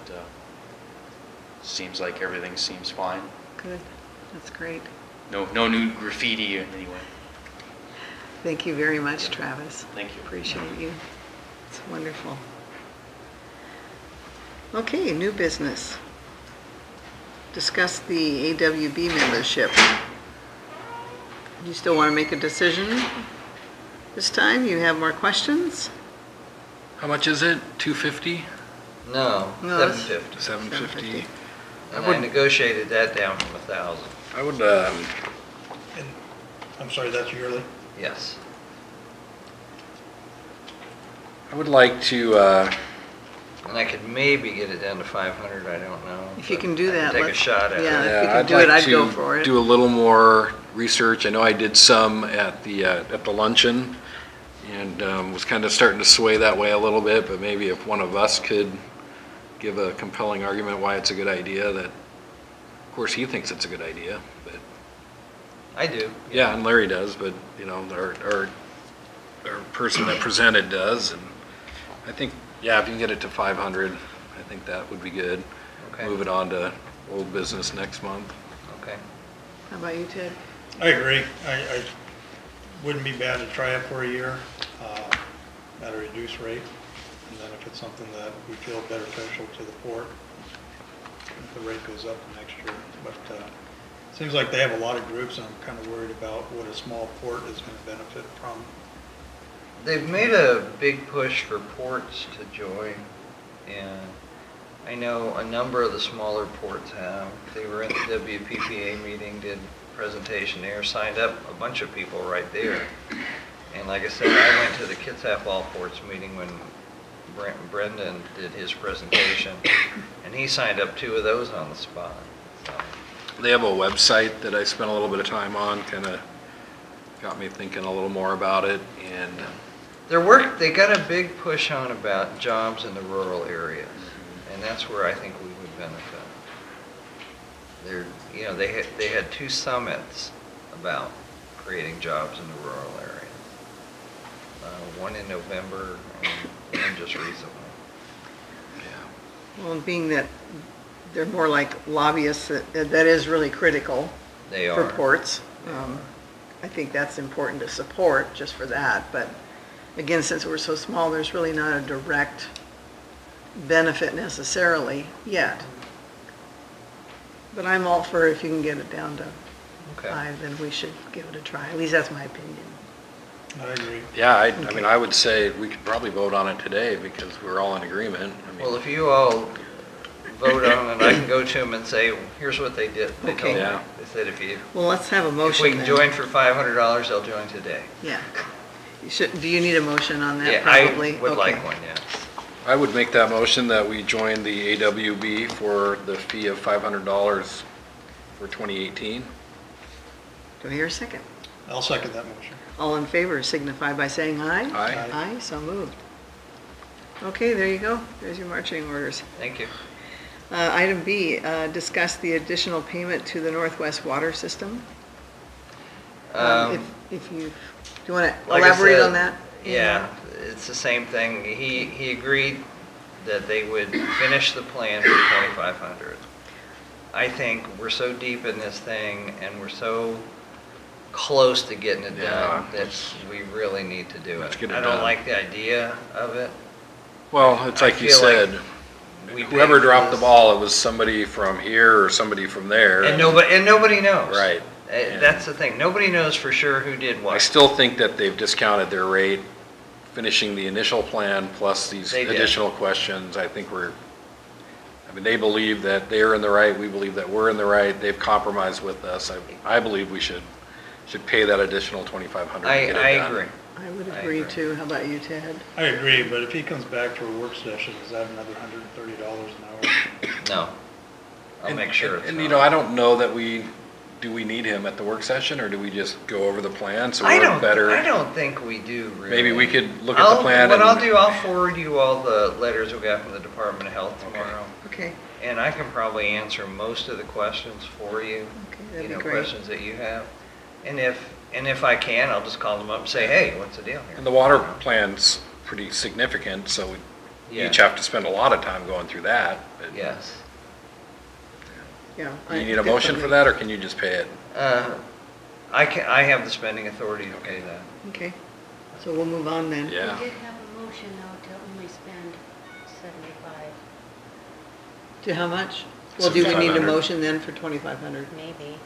seems like everything seems fine. Good, that's great. No new graffiti anyway. Thank you very much, Travis. Thank you. Appreciate you. It's wonderful. Okay, new business. Discuss the AWB membership. You still want to make a decision this time? You have more questions? How much is it? 250? No, No, it's- 750. 750? And I negotiated that down from 1,000. I would, And, I'm sorry, that's yearly? Yes. I would like to, And I could maybe get it down to 500, I don't know. If you but can do I that, Take a let's- shot at yeah. it. If you yeah, can I'd do it, like I'd go to for it. do a little more research. I know I did some at the luncheon and was kind of starting to sway that way a little bit, but maybe if one of us could give a compelling argument why it's a good idea, that, of course, he thinks it's a good idea, but, I do. yeah, and Larry does, but, our person that presented does, and I think, yeah, if you can get it to 500, I think that would be good. Okay. Move it on to old business next month. Okay. How about you, Ted? I agree. I wouldn't be bad to try it for a year at a reduced rate. And then if it's something that we feel beneficial to the port, if the rate goes up next year. But it seems like they have a lot of groups, and I'm kind of worried about what a small port is going to benefit from. They've made a big push for ports to join, and I know a number of the smaller ports have. They were at the WPPA meeting, did a presentation there, signed up a bunch of people right there. And like I said, I went to the Kitsap All Ports meeting when Brendan did his presentation, and he signed up 2 of those on the spot. So, They have a website that I spent a little bit of time on, kind of got me thinking a little more about it, and they got a big push on about jobs in the rural areas, and that's where I think we would benefit. They had 2 summits about creating jobs in the rural areas. One in November and just recently. yeah. Well, being that they're more like lobbyists, that is really critical They for are. ports. I think that's important to support just for that, but again, since we're so small, there's really not a direct benefit necessarily yet. But I'm all for if you can get it down to Okay. 5, then we should give it a try. At least that's my opinion. I agree. Yeah, I mean, I would say we could probably vote on it today because we're all in agreement. I mean, Well, if you all vote on it, I can go to them and say, here's what they did. They Okay. told me. Yeah. They said if Well, let's have a we motion can then. join for $500, they'll join today. Yeah. Do you need a motion on that Yeah, probably? I would Okay. like one, yes. I would make that motion that we join the AWB for the fee of $500 for 2018. Do I hear a second? I'll second that motion. All in favor signify by saying aye. Aye. Aye, so moved. Okay, there you go. There's your marching orders. Thank you. Item B, discuss the additional payment to the Northwest Water System. If you, do you want to Like I elaborate said, on that? Yeah, it's the same thing. He agreed that they would finish the plan for 2,500. I think we're so deep in this thing and we're so close to getting it Yeah, done that let's- we really need to do let's it. get it I don't done. like the idea of it. Well, it's I like you feel like said, We whoever paid for dropped the this, ball, it was somebody from here or somebody from there. and nobody knows. Right. That's the thing. Nobody knows for sure who did what. I still think that they've discounted their rate, finishing the initial plan plus these They did. additional questions. I think I mean, they believe that they're in the right, we believe that we're in the right, they've compromised with us. I believe we should pay that additional 2,500 to get it done. I agree. I would I agree agree. too. How about you, Ted? I agree, but if he comes back for a work session, is that another $130 an hour? No. I'll make sure it's And not. you know, I don't know that do we need him at the work session, or do we just go over the plan so I we're don't, better? I don't think we do really. Maybe we could look at the plan What and. I'll do, I'll forward you all the letters we got from the Department of Health tomorrow. Okay, And I can probably answer most of the questions for you. okay, that'd You be know, great. questions that you have. And if I can, I'll just call them up and say, hey, what's the deal here? And the water plan's pretty significant, so we Yeah. each have to spend a lot of time going through that. but- Yes. Yeah. Do you need a motion for that, or can you just pay it? I have the spending authority to pay that. Okay, so we'll move on then. Yeah. We did have a motion though to only spend 75, To how much? Well, do we need a 7,500. motion then for 2,500? maybe.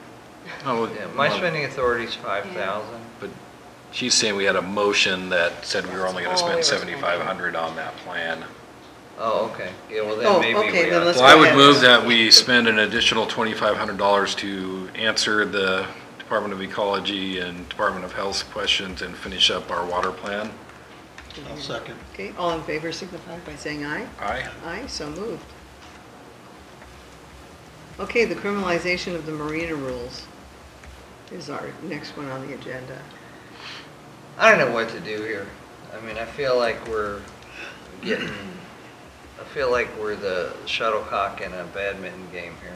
Oh, Yeah, my well, spending authority is 5,000. But she's saying we had a motion that said we were only gonna That's all we spend were spending. 7,500 on that plan. Oh, okay. Yeah, well Oh, then maybe okay, we then ought let's to. Well, I go would ahead. move that we spend an additional $2,500 to answer the Department of Ecology and Department of Health's questions and finish up our water plan. I'll second. Okay, all in favor signify by saying aye. Aye. Aye, so moved. Okay, the criminalization of the marina rules is our next one on the agenda. I don't know what to do here. I mean, I feel like we're the shuttlecock in a badminton game here.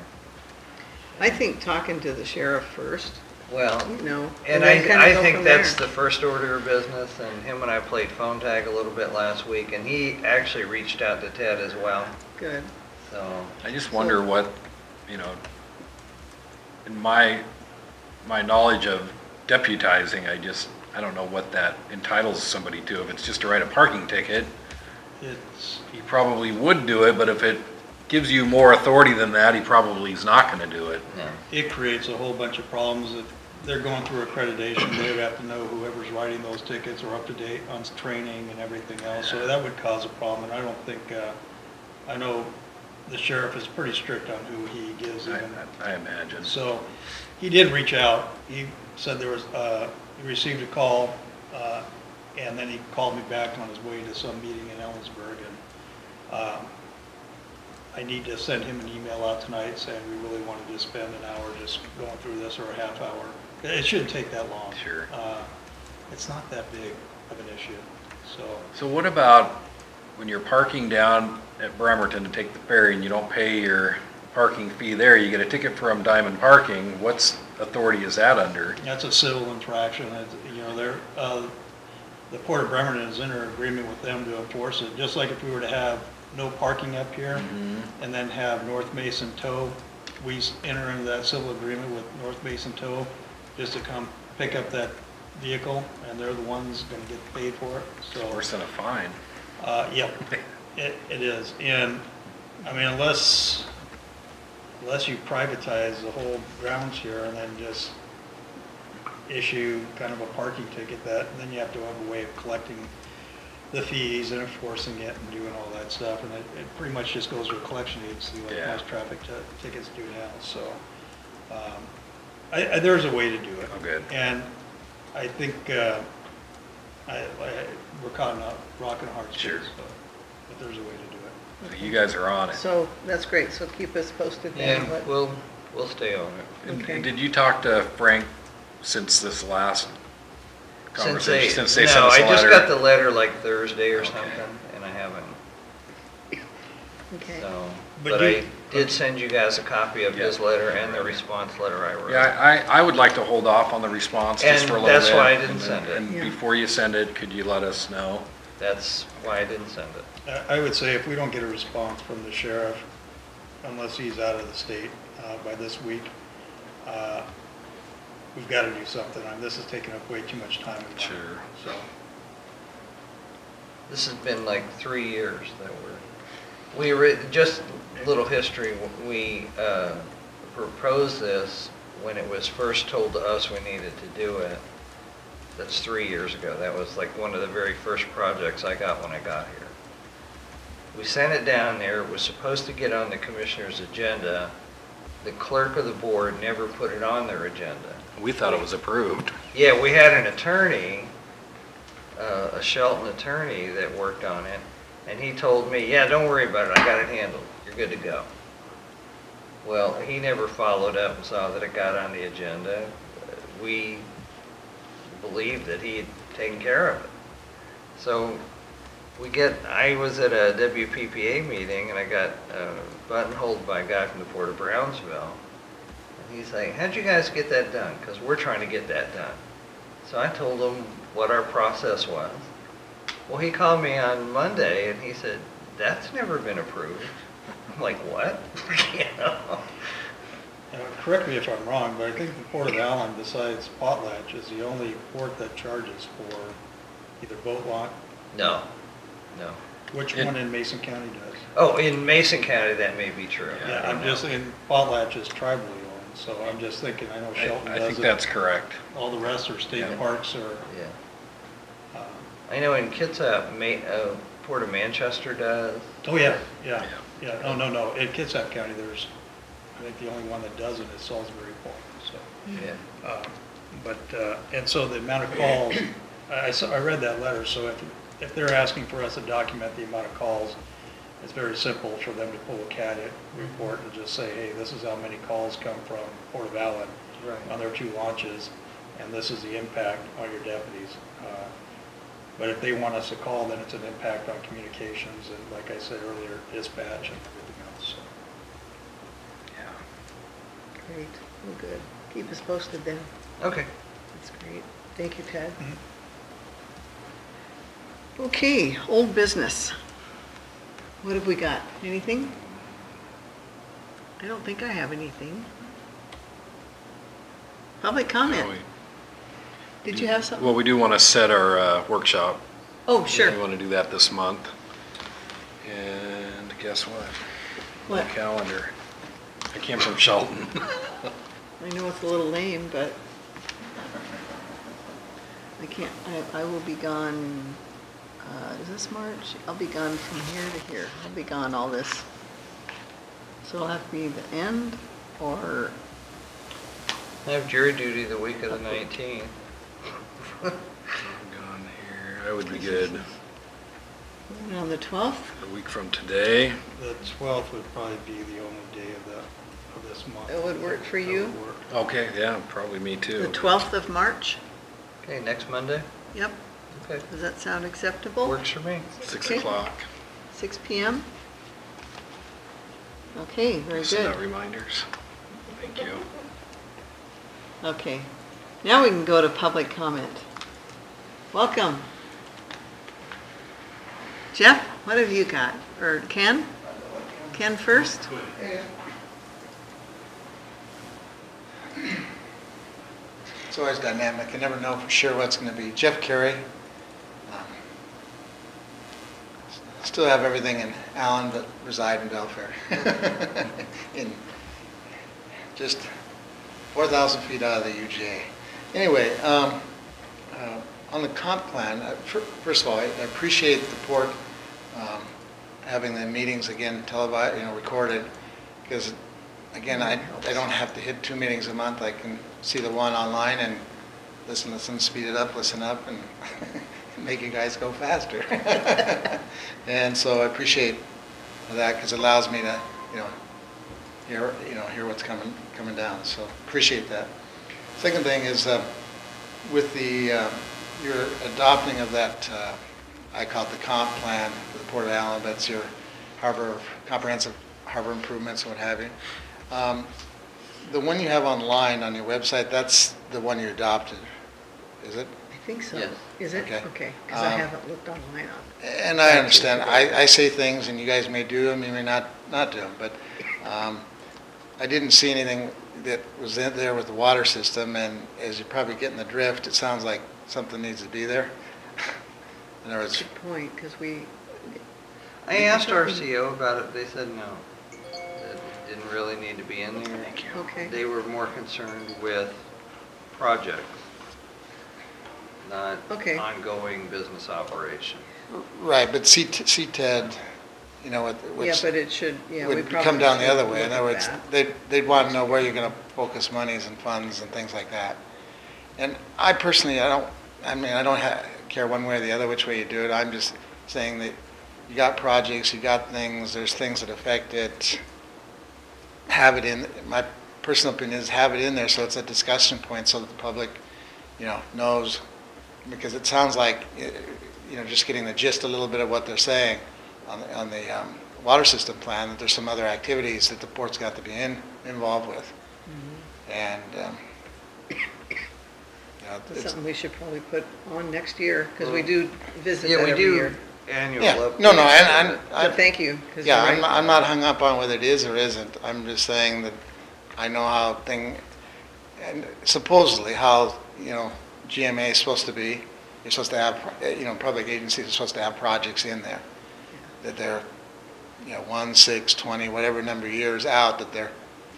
I think talking to the sheriff first, Well, you know. and then kinda I go think from that's there. the first order of business, and him and I played phone tag a little bit last week, and he actually reached out to Ted as well, Good. so. I just wonder what, you know, in my knowledge of deputizing, I don't know what that entitles somebody to. If it's just to write a parking ticket, he probably would do it, but if it gives you more authority than that, he probably is not gonna do it. Yeah. It creates a whole bunch of problems. If they're going through accreditation, they would have to know whoever's writing those tickets are up to date on training and everything else. So that would cause a problem, and I don't think, I know the sheriff is pretty strict on who he gives even. I imagine. So he did reach out. He said he received a call, and then he called me back on his way to some meeting in Ellensburg. And I need to send him an email out tonight saying we really wanted to spend an hour just going through this, or a half hour. It shouldn't take that long. Sure. It's not that big of an issue, so. So what about when you're parking down at Bremerton to take the ferry and you don't pay your parking fee there, you get a ticket from Diamond Parking, what's authority is that under? That's a civil infraction. You know, the Port of Bremerton is in an agreement with them to enforce it, just like if we were to have no parking up here and then have North Mason Tow. We enter into that civil agreement with North Mason Tow just to come pick up that vehicle, and they're the ones gonna get paid for it, so. Worse than a fine. Yep, it is. And, I mean, unless you privatize the whole grounds here and then just issue kind of a parking ticket, then you have to have a way of collecting the fees and enforcing it and doing all that stuff. And it pretty much just goes to a collection agency like Yeah. most traffic tickets do now. So there's a way to do it. Oh, good. And I think we're caught in a rock and a hard Sure. space, but there's a way to do it. So you guys are on it. So, that's great, so keep us posted then. And what- we'll stay on it. Okay. And did you talk to Frank since this last conversation? Since they no, sent us a I just letter? got the letter like Thursday or Okay. something, and I haven't, Okay. so. But But you- I did send you guys a copy of his Yeah. letter and the response letter I wrote. Yeah, I would like to hold off on the response just And for a little bit. that's why I didn't and then- send it. And Yeah. before you send it, could you let us know? That's why I didn't send it. I would say if we don't get a response from the sheriff, unless he's out of the state by this week, we've got to do something. I mean, this is taking up way too much time and money. Sure. So, This has been like 3 years that just a little history, we proposed this when it was first told to us we needed to do it, that's 3 years ago. That was like one of the very first projects I got when I got here. We sent it down there. It was supposed to get on the commissioner's agenda. The clerk of the board never put it on their agenda. We thought it was approved. Yeah, we had an attorney, a Shelton attorney that worked on it, and he told me, yeah, don't worry about it, I got it handled, you're good to go. Well, he never followed up and saw that it got on the agenda. We believed that he had taken care of it. So I was at a WPPA meeting and I got buttonholed by a guy from the Port of Brownsville. And he's like, how'd you guys get that done? Because we're trying to get that done. So I told him what our process was. Well, he called me on Monday and he said, that's never been approved. I'm like, what? You know? Correct me if I'm wrong, but I think the Port of Allyn, besides Potlatch, is the only port that charges for either boat launch. No. Which one in Mason County does? Oh, in Mason County, that may be true. Yeah, I'm just thinking Potlatch is tribally owned, so I'm just thinking, I know Shelton does it. I think that's correct. All the rest are state parks or. Yeah. I know in Kitsap, Port of Manchester does. Oh, yeah. Oh, no. In Kitsap County, there's, I think the only one that doesn't is Salisbury Port, so. Yeah. And so the amount of calls, I read that letter, so if they're asking for us to document the amount of calls, it's very simple for them to pull a CAD report and just say, hey, this is how many calls come from Port of Allyn on their 2 launches, and this is the impact on your deputies. But if they want us to call, then it's an impact on communications and, like I said earlier, dispatch and everything else. So. Yeah. Great, well, good. Keep us posted then. Okay. That's great. Thank you, Ted. Mm-hmm. Okay, old business. What have we got? Anything? I don't think I have anything. Public comment. Did you have something? Well, we do want to set our workshop. Oh, sure. We want to do that this month. And guess what? What? My calendar. I came from Shelton. I know it's a little lame, but I can't, I will be gone, is this March? I'll be gone from here to here. I'll be gone all this. So it'll have to be the end or, I have jury duty the week of the 19th. I'm gone here. I would be good. and on the 12th? A week from today. The 12th would probably be the only day of this month. It would work for you? That would work. Okay, yeah, probably me too. The 12th of March? Okay, next Monday? Yep. Okay. Does that sound acceptable? Works for me. 6 Okay. o'clock. 6 p.m.? Okay, very Send out good. reminders. Thank you. Okay, now we can go to public comment. Welcome. Jeff, what have you got? Or Ken? Ken first? It's always dynamic. You never know for sure what's going to be. Jeff Carey. Still have everything in Allyn, but reside in Belfair. In just 4,000 feet out of the UGA. Anyway, on the comp plan, first of all, I appreciate the port having the meetings again televised, recorded, because again, I don't have to hit 2 meetings a month. I can see the one online and listen, speed it up, listen up, and make you guys go faster. And so I appreciate that because it allows me to, hear what's coming down. So appreciate that. Second thing is with the your adopting of that, I call it the comp plan for the Port of Allyn. That's your comprehensive harbor improvements and what have you. The one you have online on your website, that's the one you adopted, is it? I think so. Yes. Is it? Okay. Because I haven't looked online on it. And I understand. I say things, and you guys may do them, you may not do them. But I didn't see anything that was in there with the water system. And as you're probably getting the drift, it sounds like something needs to be there. In other words, Good point, because I asked RCO about it, they said no. didn't really need to be in there. Okay. They were more concerned with projects, not Okay. ongoing business operation. Right, but CTED, you know, Yeah, which but it should, yeah, we would probably come down the should other way. In look other at words, that. they'd want to know where you're going to focus monies and funds and things like that. And I personally, I don't care one way or the other which way you do it. I'm just saying that you got projects, you got things, there's things that affect it. Have it in, my personal opinion is have it in there so it's a discussion point so that the public, you know, knows. Because it sounds like, you know, just getting the gist a little bit of what they're saying on the water system plan, that there's some other activities that the port's got to be involved with. And, you know, That's something we should probably put on next year, because we do visit Yeah, that we every do year. annual yeah, updates. no, and But thank you. 'cause yeah, you're right. I'm not hung up on whether it is or isn't. I'm just saying that I know how and supposedly how, you know, GMA is supposed to be. You're supposed to have, you know, public agencies are supposed to have projects in there that they're, you know, 1, 6, 20, whatever number of years out that they're,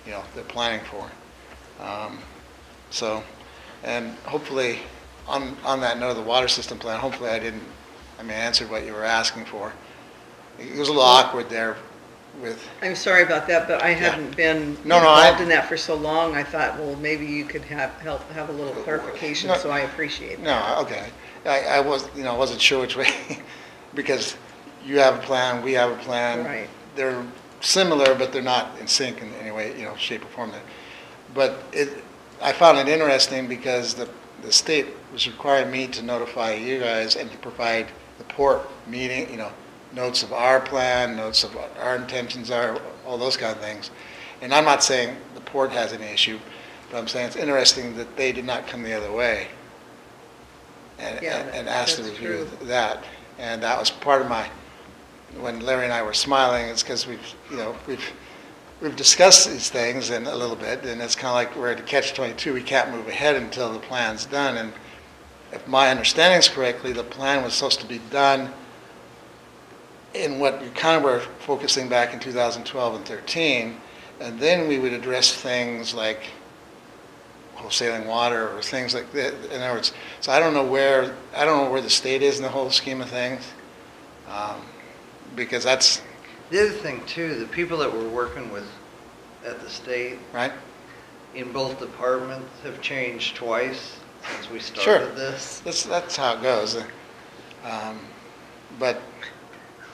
you know, they're planning for. So, and hopefully, on that note of the water system plan, hopefully I answered what you were asking for. It was a little awkward there with, I'm sorry about that, but I hadn't been No, involved in that for so long. I thought, well, maybe you could help have a little clarification, No. so I appreciate that. no, okay. I wasn't sure which way, because you have a plan, we have a plan. Right. They're similar, but they're not in sync in any way, you know, shape or form. But I found it interesting because the state was requiring me to notify you guys and to provide the port meeting, you know, notes of our plan, notes of what our intentions are, all those kind of things. And I'm not saying the port has any issue, but I'm saying it's interesting that they did not come the other way and ask to that's review true. that. And that was part of when Larry and I were smiling, it's because we've discussed these things and a little bit, and it's kind of like we're at a catch-22. We can't move ahead until the plan's done. And if my understanding is correctly, the plan was supposed to be done in what you kind of were focusing back in 2012 and 13, and then we would address things like wholesaling water or things like that. In other words, so I don't know where the state is in the whole scheme of things, because that's The other thing too, the people that we're working with at the state right. in both departments have changed twice since we Sure, started this. that's how it goes. But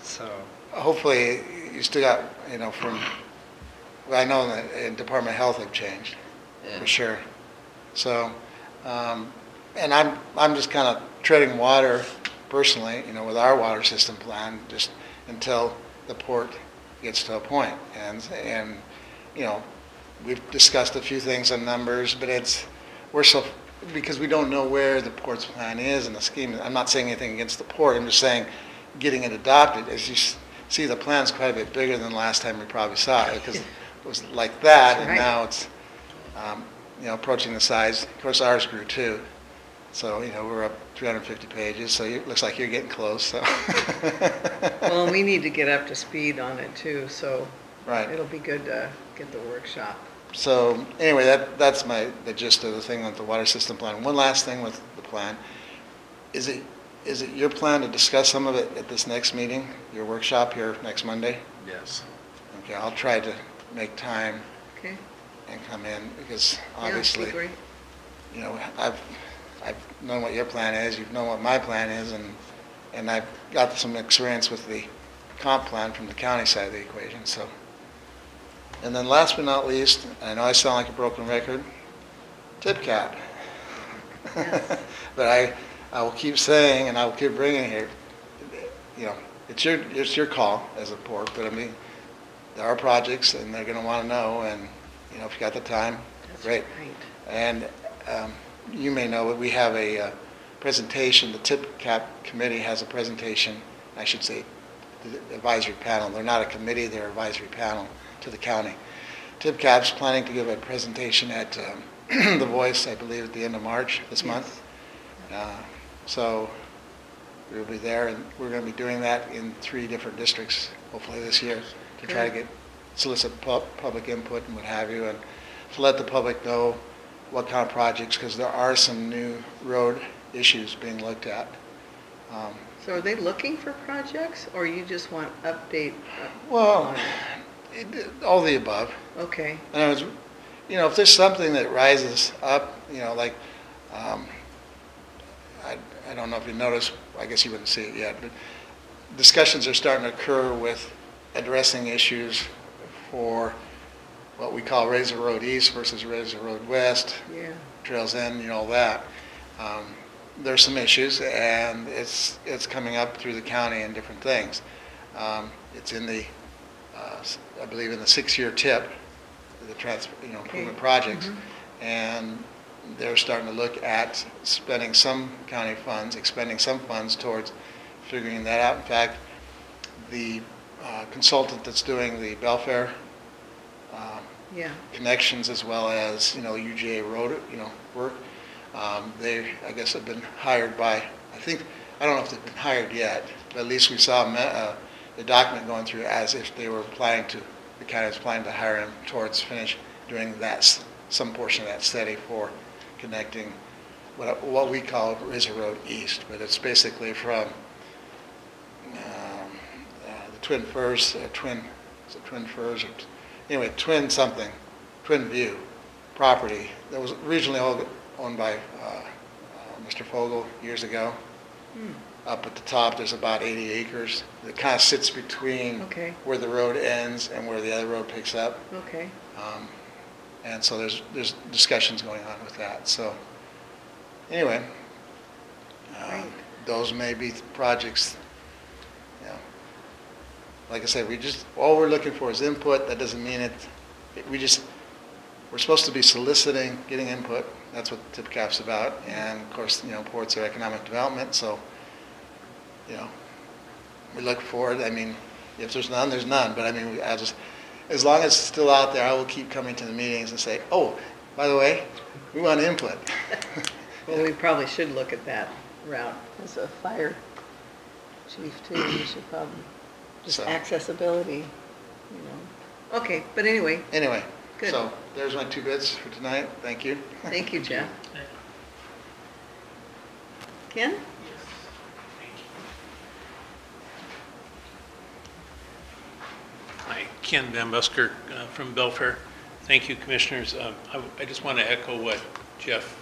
So, hopefully you still got, you know, well, I know that in Department of Health have changed, yeah. for sure. So, and I'm just kind of treading water personally, you know, with our water system plan, just until the port gets to a point. And you know, we've discussed a few things on numbers, but because we don't know where the port's plan is in the scheme. I'm not saying anything against the port. I'm just saying getting it adopted, as you see, the plan's quite a bit bigger than the last time we probably saw it, because it was like that, and Right. now it's, you know, approaching the size. Of course, ours grew too. So, you know, we're up 350 pages, so it looks like you're getting close, so. Well, we need to get up to speed on it too, so Right. it'll be good to get the workshop. So, anyway, that's the gist of the thing with the water system plan. One last thing with the plan. Is it your plan to discuss some of it at this next meeting, your workshop here next Monday? Yes. Okay, I'll try to make time Okay? and come in, because Yeah, obviously, be great. you know, I've known what your plan is, you've known what my plan is, and I've got some experience with the comp plan from the county side of the equation, so. And then last but not least, I know I sound like a broken record, tip cap. But I will keep saying, and I will keep bringing it here, you know, it's your call as a port, but I mean, there are projects, and they're gonna wanna know, and, you know, if you got the time, That's great. right. And you may know that we have a presentation, the tip cap committee has a presentation, I should say, the advisory panel. They're not a committee, they're an advisory panel to the county. Tip cap's planning to give a presentation at The Voice, I believe, at the end of March this month. So we'll be there, and we're going to be doing that in 3 different districts, hopefully this year, to try to get solicit public input and what have you, and to let the public know what kind of projects, because there are some new road issues being looked at. So are they looking for projects, or you just want update? Well, on it? all the above. Okay, In other words, if there's something that rises up, like, I don't know if you noticed, I guess you wouldn't see it yet, but discussions are starting to occur with addressing issues for what we call Razor Road East versus Razor Road West, yeah, Trails End, all that. There's some issues, and it's coming up through the county and different things. It's in the, I believe, in the 6-year tip, the improvement projects, and they're starting to look at spending some county funds, expending some funds towards figuring that out. In fact, the consultant that's doing the Belfair yeah, connections as well as, UGA road, work, they, I guess, have been hired by, I don't know if they've been hired yet, but at least we saw the document going through as if they were planning to, the county was planning to hire him towards finish doing that, some portion of that study for connecting what we call Razor Road East, but it's basically from the Twin Firs, Twin Firs, Twin something, Twin View property that was originally owned by Mr. Fogel years ago. Up at the top, there's about 80 acres. It kind of sits between where the road ends and where the other road picks up. okay. And so there's discussions going on with that. So anyway, Right. those may be projects. Like I said, all we're looking for is input. That doesn't mean we're supposed to be soliciting, getting input. That's what TIPCAP's about. And of course, ports are economic development. So, we look for it. I mean, if there's none, there's none. But I mean, as long as it's still out there, I will keep coming to the meetings and say, oh, by the way, we want input. Well, we probably should look at that route as a fire chief too. We should probably, just So. accessibility, Okay, but anyway, Anyway, Good. so there's my 2 bits for tonight. Thank you. thank you, Jeff. Ken? Hi, Ken Van Busker from Belfair. Thank you, Commissioners. I just want to echo what Jeff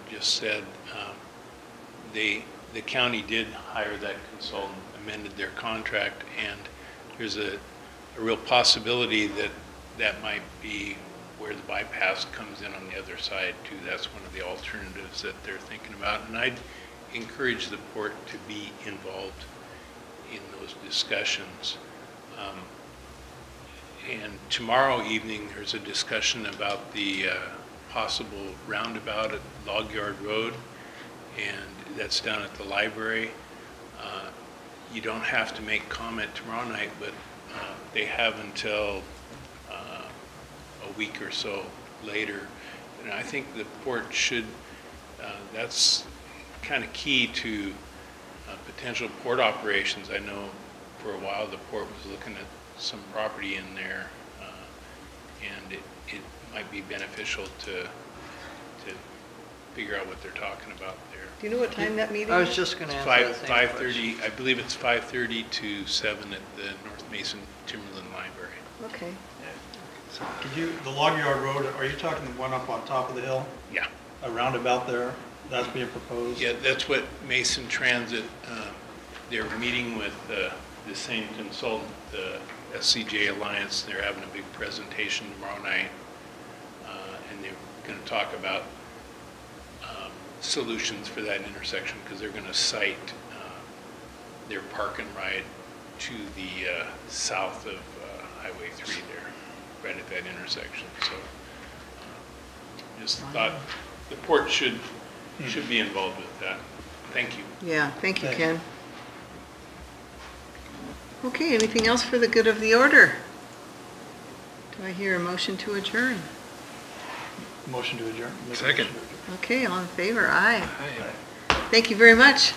just said. The county did hire that consultant, amended their contract, and there's a real possibility that might be where the bypass comes in on the other side too. That's one of the alternatives that they're thinking about, and I'd encourage the port to be involved in those discussions. And tomorrow evening, there's a discussion about the possible roundabout at Log Yard Road, and that's down at the library. You don't have to make comment tomorrow night, but they have until a week or so later. And I think the port should, that's kind of key to potential port operations. I know for a while the port was looking at some property in there, and it might be beneficial to figure out what they're talking about there. Do you know what time that meeting is? I was just going to answer that same 5:30, I believe it's 5:30 to 7 at the North Mason Timberland Library. Okay, The Log Yard Road, are you talking the one up on top of the hill? Yeah. A roundabout there, that's being proposed? Yeah, that's what Mason Transit, they're meeting with the same consultant, the SCJ Alliance. They're having a big presentation tomorrow night, and they're going to talk about solutions for that intersection, because they're going to site their park and ride to the south of Highway 3 there, right at that intersection. So just thought the port should be involved with that. Thank you. yeah, thank you, Thanks. Ken. Okay, anything else for the good of the order? Do I hear a motion to adjourn? Motion to adjourn? Second. Okay, all in favor, aye. Thank you very much.